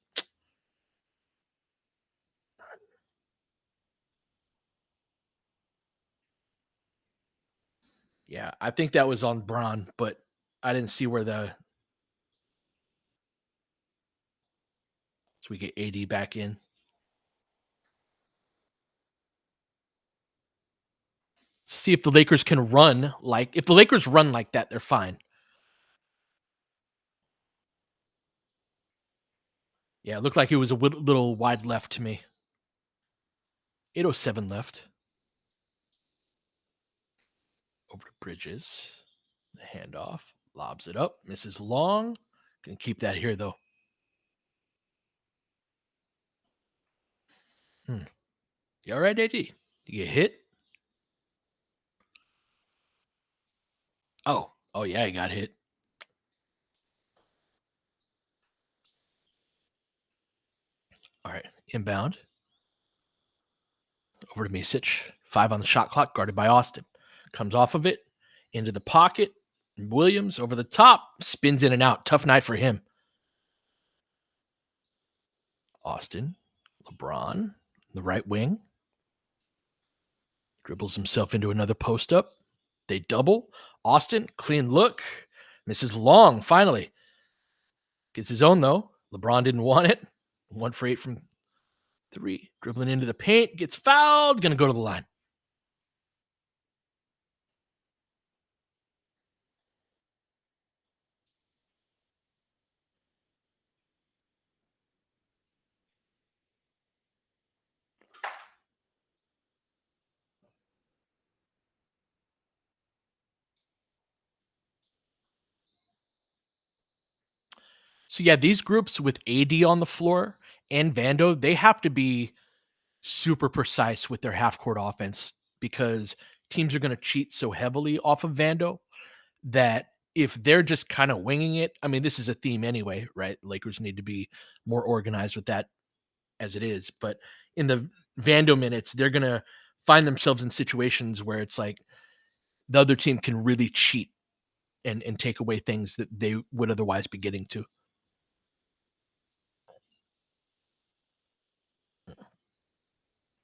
Yeah, I think that was on Braun, but I didn't see where the. So we get AD back in. See if the Lakers can run like. If the Lakers run like that, they're fine. Yeah, it looked like it was a little wide left to me. 8:07 left. Over to Bridges. The handoff. Lobs it up. Misses long. Gonna keep that here, though. You all right, AD? You get hit? Oh, yeah, he got hit. All right, inbound. Over to Misic. 5 on the shot clock, guarded by Austin. Comes off of it, into the pocket. Williams over the top, spins in and out. Tough night for him. Austin, LeBron, the right wing. Dribbles himself into another post up. They double. Austin, clean look. Misses long, finally. Gets his own, though. LeBron didn't want it. 1 for 8 from 3. Dribbling into the paint. Gets fouled. Going to go to the line. So, yeah, these groups with AD on the floor and Vando, they have to be super precise with their half court offense because teams are going to cheat so heavily off of Vando that if they're just kind of winging it, I mean, this is a theme anyway, right? Lakers need to be more organized with that as it is. But in the Vando minutes, they're going to find themselves in situations where it's like the other team can really cheat and take away things that they would otherwise be getting to.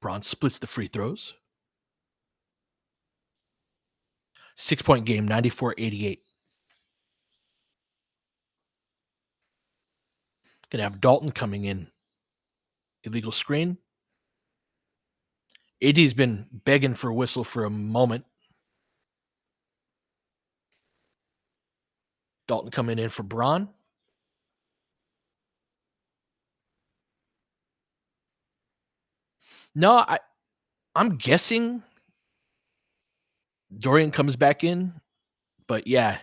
Braun splits the free throws. 6-point game, 94-88. Gonna have Dalton coming in. Illegal screen. AD's been begging for a whistle for a moment. Dalton coming in for Braun. No, I'm guessing Dorian comes back in, but yeah.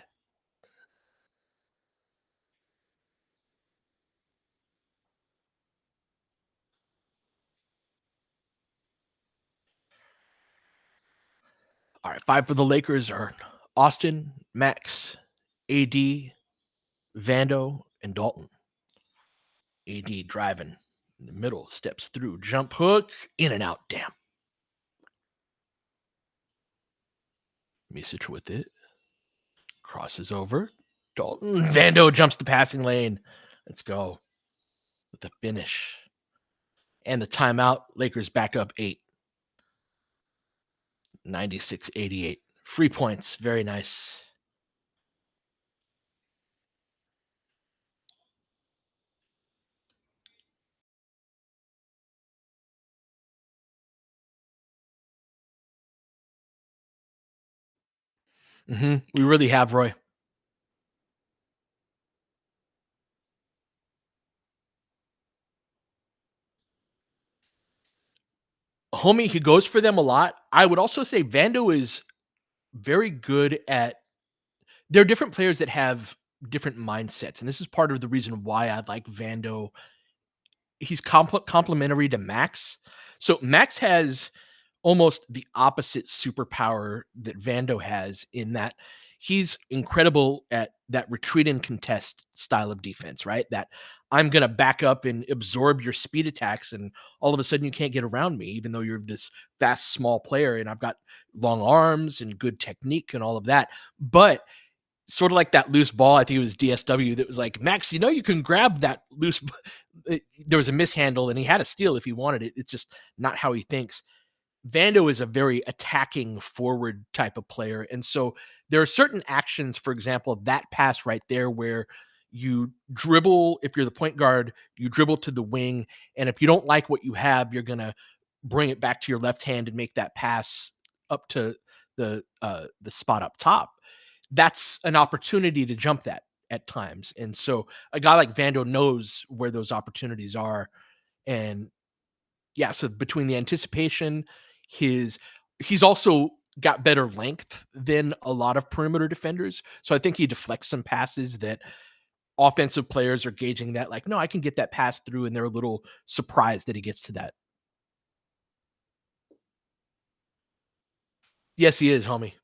All right, 5 for the Lakers are Austin, Max, AD, Vando, and Dalton. AD driving in the middle, steps through, jump hook, in and out. Damn. Message with it. Crosses over. Dalton. Vando jumps the passing lane. Let's go with the finish. And the timeout. Lakers back up 8. 96-88. Free points. Very nice. We really have, Roy. Homie, he goes for them a lot. I would also say Vando is very good at there are different players that have different mindsets, and this is part of the reason why I like Vando. He's complementary to Max. So Max has almost the opposite superpower that Vando has in that he's incredible at that retreat and contest style of defense, right? That I'm going to back up and absorb your speed attacks and all of a sudden you can't get around me even though you're this fast small player and I've got long arms and good technique and all of that. But sort of like that loose ball, I think it was DSW that was like, "Max, you know you can grab that loose." There was a mishandle, and he had a steal if he wanted it. It's just not how he thinks. Vando is a very attacking forward type of player. And so there are certain actions, for example, that pass right there where you dribble, if you're the point guard, you dribble to the wing. And if you don't like what you have, you're going to bring it back to your left hand and make that pass up to the spot up top. That's an opportunity to jump that at times. And so a guy like Vando knows where those opportunities are. And yeah, so between the anticipation, his he's also got better length than a lot of perimeter defenders. So I think he deflects some passes that offensive players are gauging that like, no, I can get that pass through, and they're a little surprised that he gets to that. Yes, he is, homie.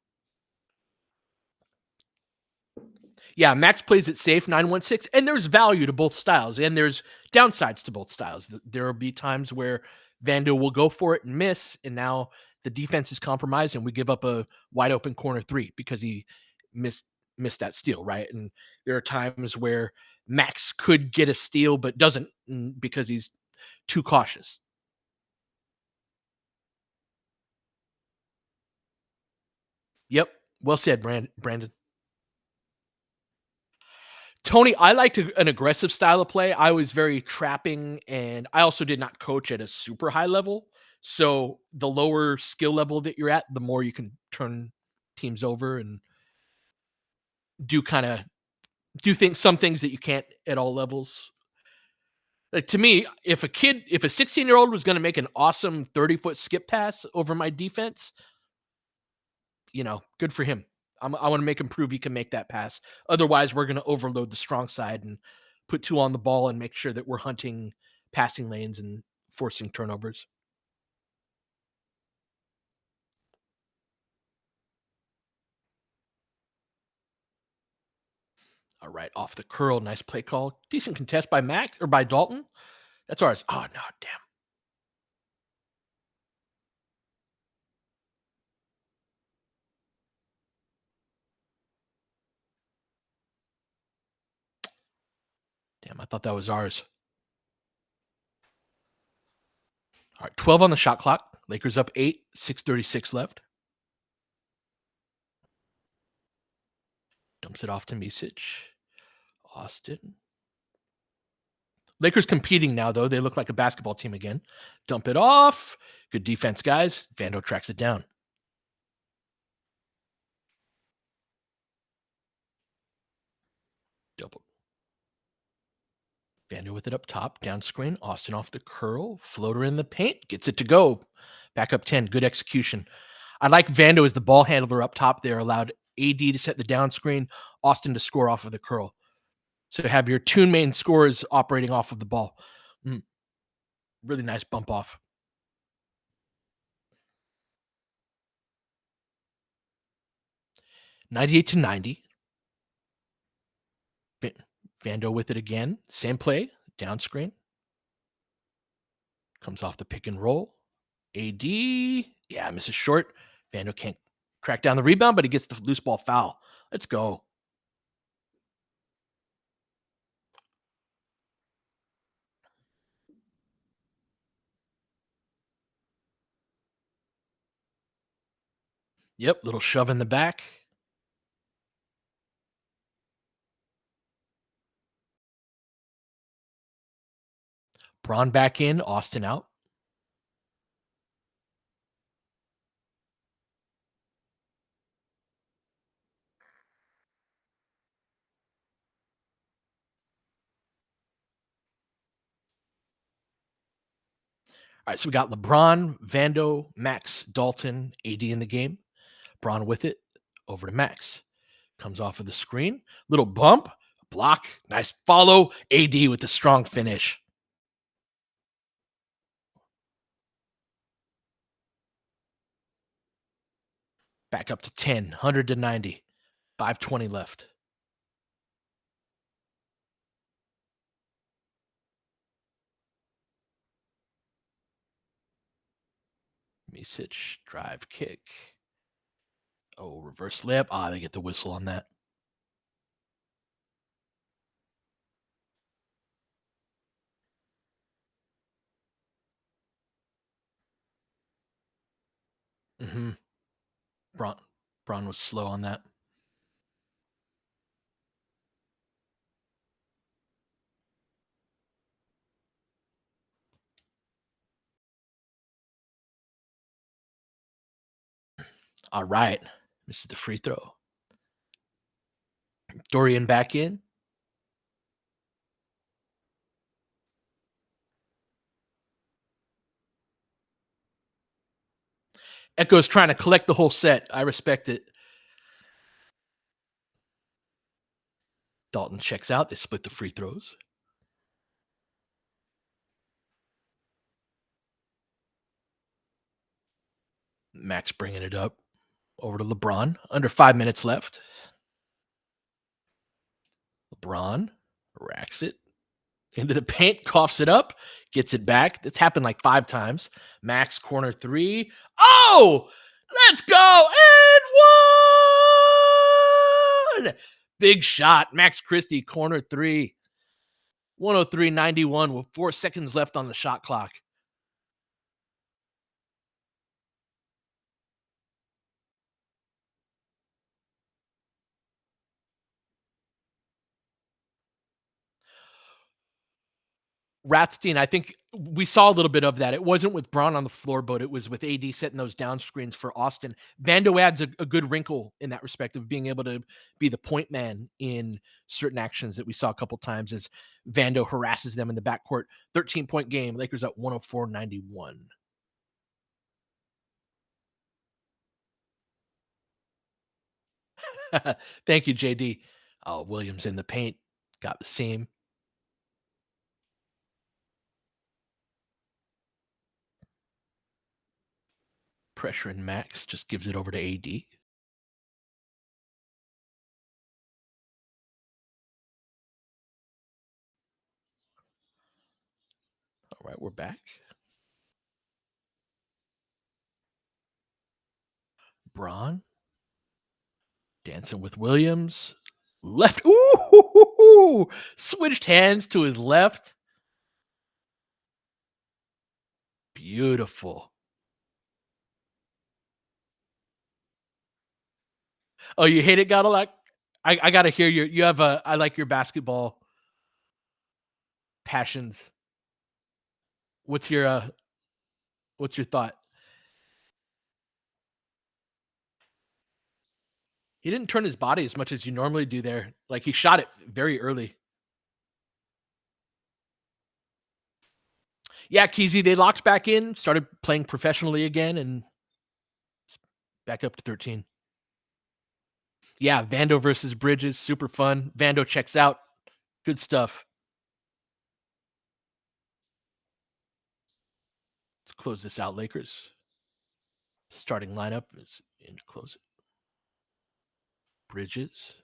Yeah, Max plays it safe, 916, and there's value to both styles, and there's downsides to both styles. There will be times where Vando will go for it and miss, and now the defense is compromised, and we give up a wide open corner three because he missed missed that steal, right? And there are times where Max could get a steal but doesn't because he's too cautious. Yep, well said, Brandon. Tony, I liked an aggressive style of play. I was very trapping, and I also did not coach at a super high level. So the lower skill level that you're at, the more you can turn teams over and do kind of do things some things that you can't at all levels. Like to me, if a 16-year-old was going to make an awesome 30-foot skip pass over my defense, good for him. I want to make him prove he can make that pass. Otherwise, we're going to overload the strong side and put two on the ball and make sure that we're hunting passing lanes and forcing turnovers. All right, off the curl, nice play call. Decent contest by Mac or by Dalton. That's ours. Oh no, damn, damn. I thought that was ours. All right, 12 on the shot clock. Lakers up 8, 6:36 left. Dumps it off to Misic. Austin Lakers competing now, though. They look like a basketball team again. Dump it off. Good defense, guys. Vando tracks it down. Double. Vando with it up top. Down screen. Austin off the curl. Floater in the paint. Gets it to go. Back up 10. Good execution. I like Vando as the ball handler up top there. Allowed AD to set the down screen. Austin to score off of the curl. So have your two main scorers operating off of the ball. Mm, really nice bump off. 98-90. Vando with it again. Same play. Down screen. Comes off the pick and roll. AD. Yeah, misses short. Vando can't track down the rebound, but he gets the loose ball foul. Let's go. Yep, little shove in the back. Braun back in. Austin out. All right, so we got LeBron, Vando, Max, Dalton, AD in the game. Braun with it. Over to Max. Comes off of the screen. Little bump. Block. Nice follow. AD with the strong finish. Back up to 10. 100-90. 5:20 left. Misic, drive, kick. Oh, reverse layup. Ah, they get the whistle on that. Mm-hmm. Braun, Braun was slow on that. All right. This is the free throw. Dorian back in. Echo's trying to collect the whole set. I respect it. Dalton checks out. They split the free throws. Max bringing it up over to LeBron. Under 5 minutes left. LeBron racks it into the paint, coughs it up, gets it back. That's happened like 5 times. Max corner 3. Oh, let's go. And one. Big shot. Max Christie, corner 3. 103-91 with 4 seconds left on the shot clock. Ratstein, I think we saw a little bit of that. It wasn't with Braun on the floor, but it was with AD setting those down screens for Austin. Vando adds a good wrinkle in that respect of being able to be the point man in certain actions that we saw a couple times as Vando harasses them in the backcourt. 13-point game. Lakers at 104-91. Thank you, JD. Oh, Williams in the paint. Got the seam. Pressure in Max. Just gives it over to AD. All right, we're back. Braun dancing with Williams. Left. Ooh, switched hands to his left. Beautiful. Oh, you hate it, Godalak? I gotta hear your. You have a. I like your basketball. passions. What's your what's your thought? He didn't turn his body as much as you normally do there. Like he shot it very early. Yeah, Keezy, they locked back in, started playing professionally again, and it's back up to 13. Yeah, Vando versus Bridges, super fun. Vando checks out. Good stuff. Let's close this out, Lakers. Starting lineup is in to close it. Bridges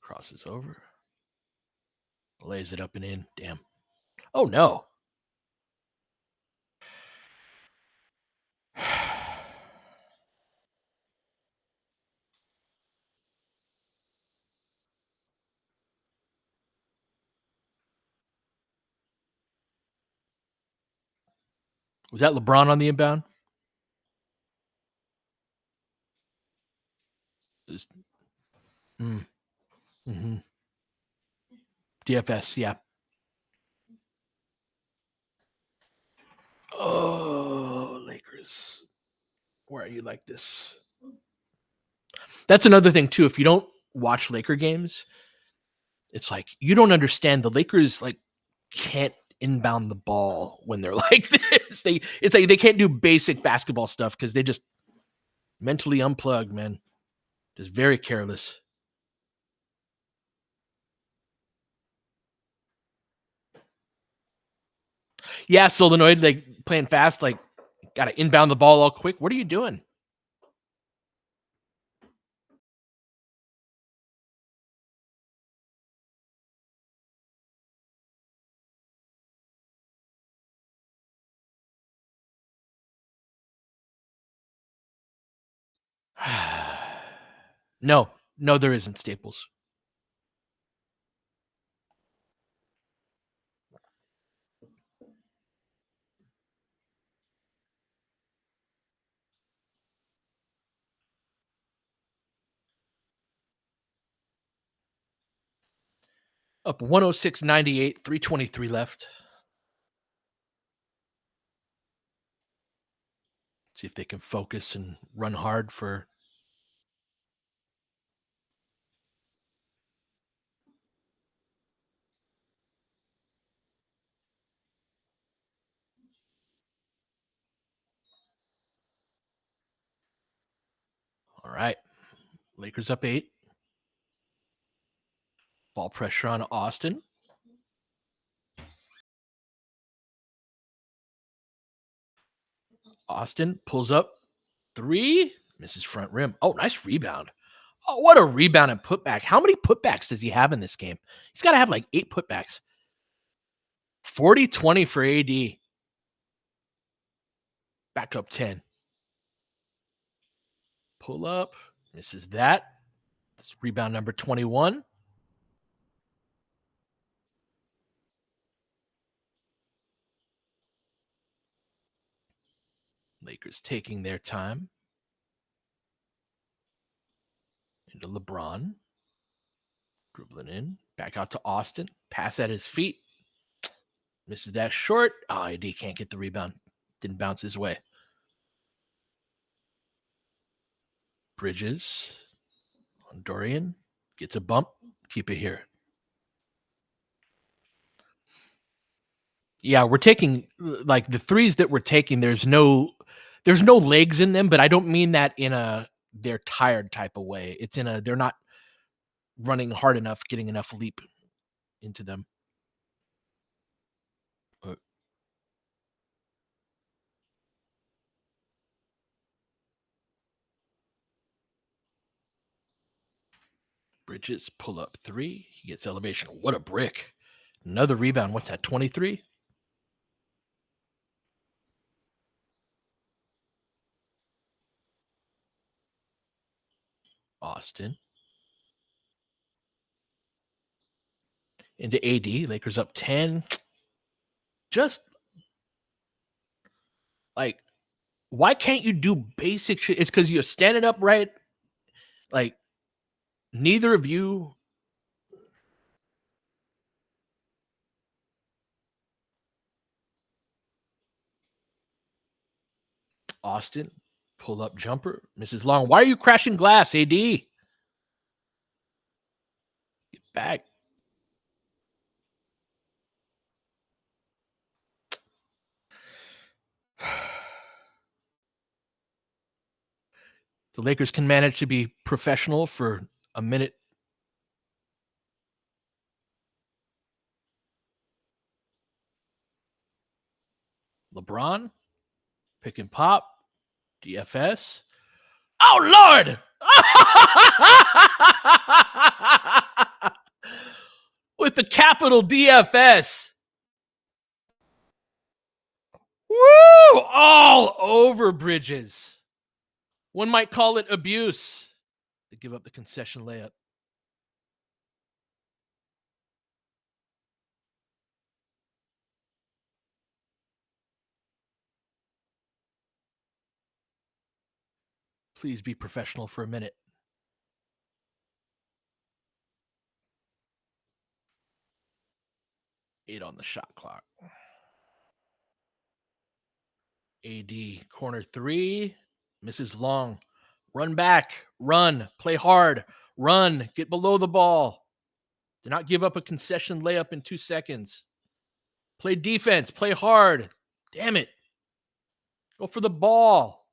crosses over, lays it up and in. Damn. Oh no. Was that LeBron on the inbound? Mm, mm-hmm. DFS, yeah. Oh, Lakers. Why are you like this? That's another thing too. If you don't watch Laker games, it's like you don't understand the Lakers like can't inbound the ball when they're like this. It's like they can't do basic basketball stuff because they just mentally unplugged, man. Just very careless. Yeah, solenoid, like playing fast, like gotta inbound the ball all quick. What are you doing? No, no, there isn't Staples. Up 106.98, 323 left. See if they can focus and run hard for. All right. Lakers up 8. Ball pressure on Austin. Austin pulls up 3, misses front rim. Oh, nice rebound. Oh, what a rebound and putback. How many putbacks does he have in this game? He's got to have like 8 putbacks. 40-20 for AD. Back up 10. Pull up. Misses that. That's rebound number 21. Lakers taking their time. Into LeBron. Dribbling in. Back out to Austin. Pass at his feet. Misses that short. Oh, AD can't get the rebound. Didn't bounce his way. Bridges on Dorian. Gets a bump. Keep it here. Yeah, we're taking like the threes that we're taking. There's no legs in them, but I don't mean that in a they're tired type of way. It's in a they're not running hard enough, getting enough leap into them. Bridges pull up 3. He gets elevation. What a brick. Another rebound. What's that? 23? Austin. Into AD. Lakers up 10. Just like, why can't you do basic shit? It's because you're standing up right. Like, neither of you. Austin, pull up jumper, Mrs. Long. Why are you crashing glass, AD? Get back. The Lakers can manage to be professional for a minute. LeBron, pick and pop, DFS. Oh, Lord! With the capital DFS. Woo! All over Bridges. One might call it abuse to give up the concession layup. Please be professional for a minute. Eight on the shot clock. AD, corner three. Mrs. Long. Run back. Run. Play hard. Run. Get below the ball. Do not give up a concession layup in 2 seconds. Play defense. Play hard. Damn it. Go for the ball.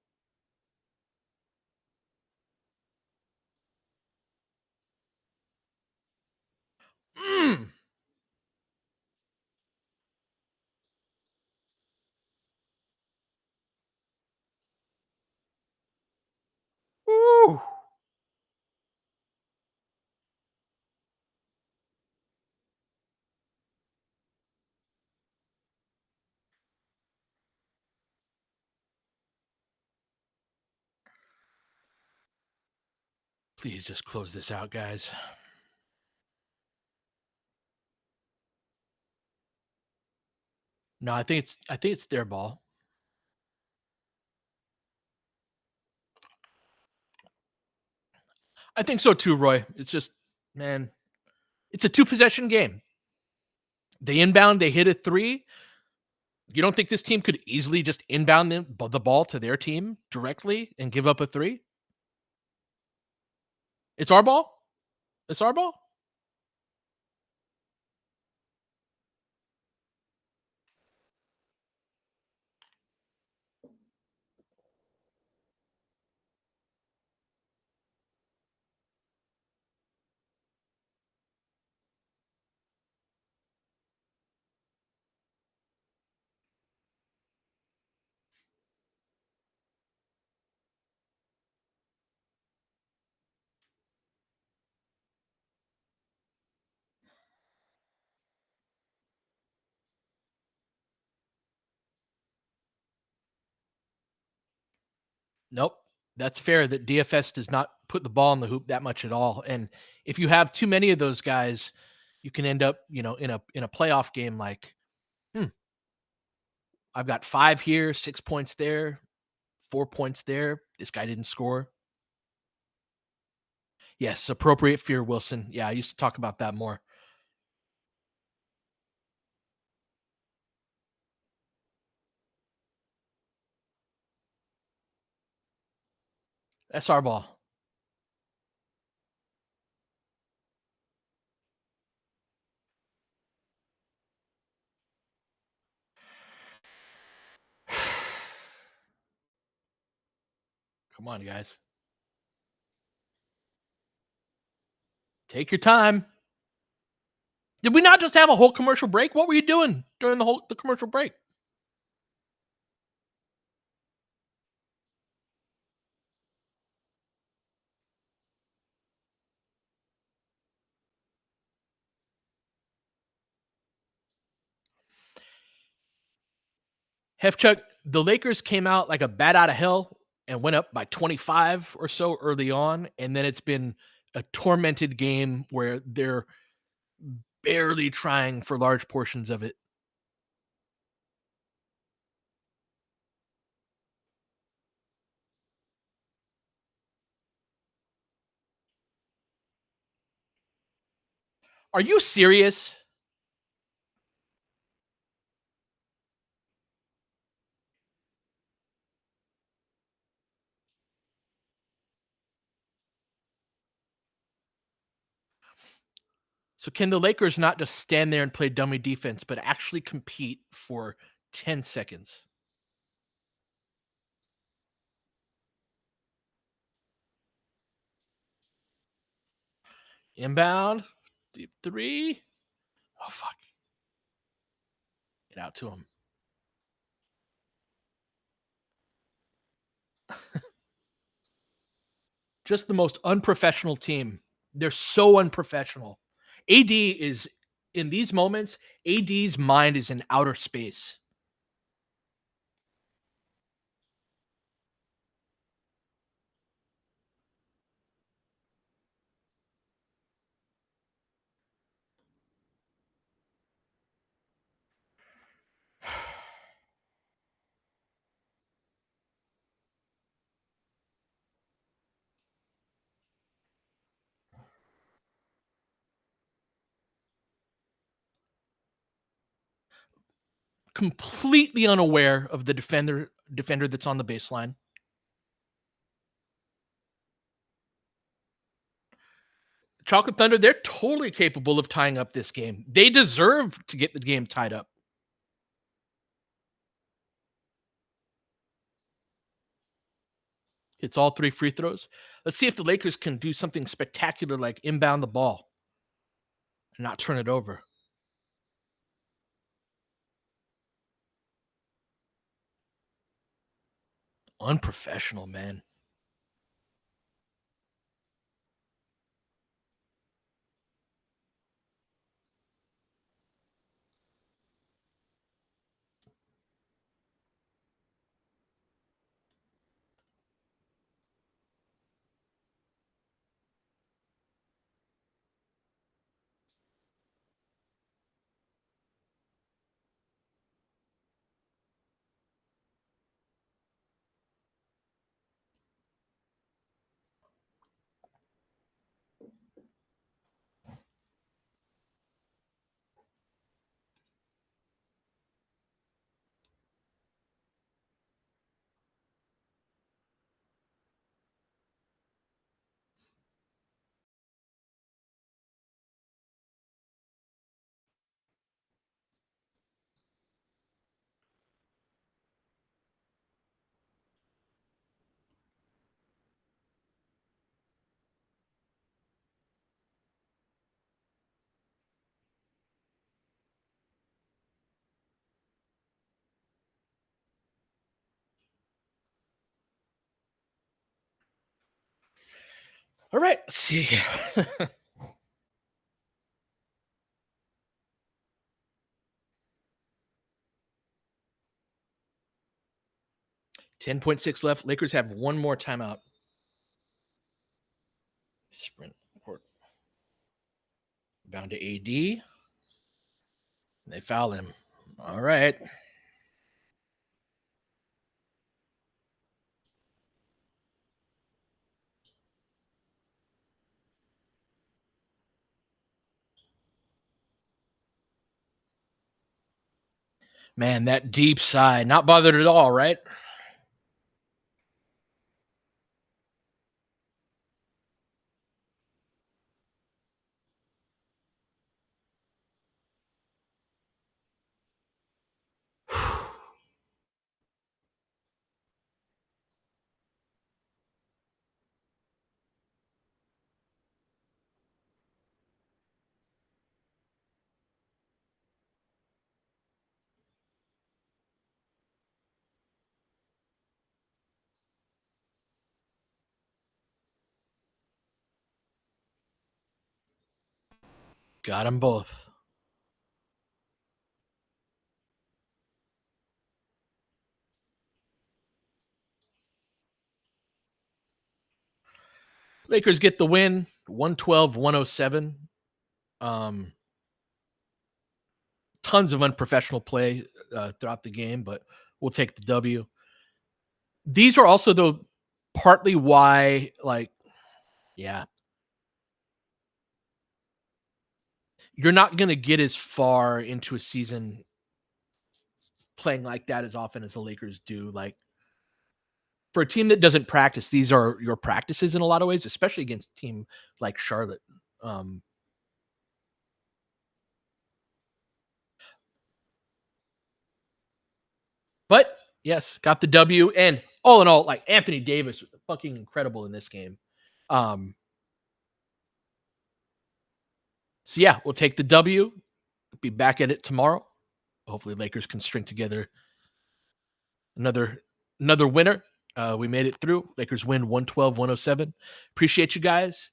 Mm. Woo. Please just close this out, guys. No, I think it's their ball. I think so too, Roy. It's just, man, it's a 2-possession game. They inbound, they hit a three. You don't think this team could easily just inbound the ball to their team directly and give up a three? It's our ball? It's our ball? Nope. That's fair that DFS does not put the ball in the hoop that much at all. And if you have too many of those guys, you can end up, in a playoff game like, I've got 5 here, 6 points there, 4 points there. This guy didn't score. Yes, appropriate fear, Wilson. Yeah, I used to talk about that more. That's our ball. Come on, guys. Take your time. Did we not just have a whole commercial break? What were you doing during the commercial break? Hefchuck, the Lakers came out like a bat out of hell and went up by 25 or so early on, and then it's been a tormented game where they're barely trying for large portions of it. Are you serious? So can the Lakers not just stand there and play dummy defense, but actually compete for 10 seconds? Inbound, deep three. Oh fuck! Get out to him. Just the most unprofessional team. They're so unprofessional. AD is in these moments. AD's mind is in outer space. Completely unaware of the defender that's on the baseline. Chocolate Thunder, they're totally capable of tying up this game. They deserve to get the game tied up. It's all three free throws. Let's see if the Lakers can do something spectacular like inbound the ball and not turn it over. Unprofessional, man. All right, let's see. 10.6 left. Lakers have one more timeout. Sprint court. Bound to AD. They foul him. All right. Man, that deep side. Not bothered at all, right? Got them both. Lakers get the win, 112-107. Um, Tons of unprofessional play throughout the game, but we'll take the W. These are also though partly why, like, yeah, you're not going to get as far into a season playing like that as often as the Lakers do. Like for a team that doesn't practice, these are your practices in a lot of ways, especially against a team like Charlotte. Um, But yes, got the W. And all in all, like Anthony Davis was fucking incredible in this game. Um, so yeah, we'll take the W. Be back at it tomorrow. Hopefully, Lakers can string together another another winner. We made it through. Lakers win 112-107. Appreciate you guys.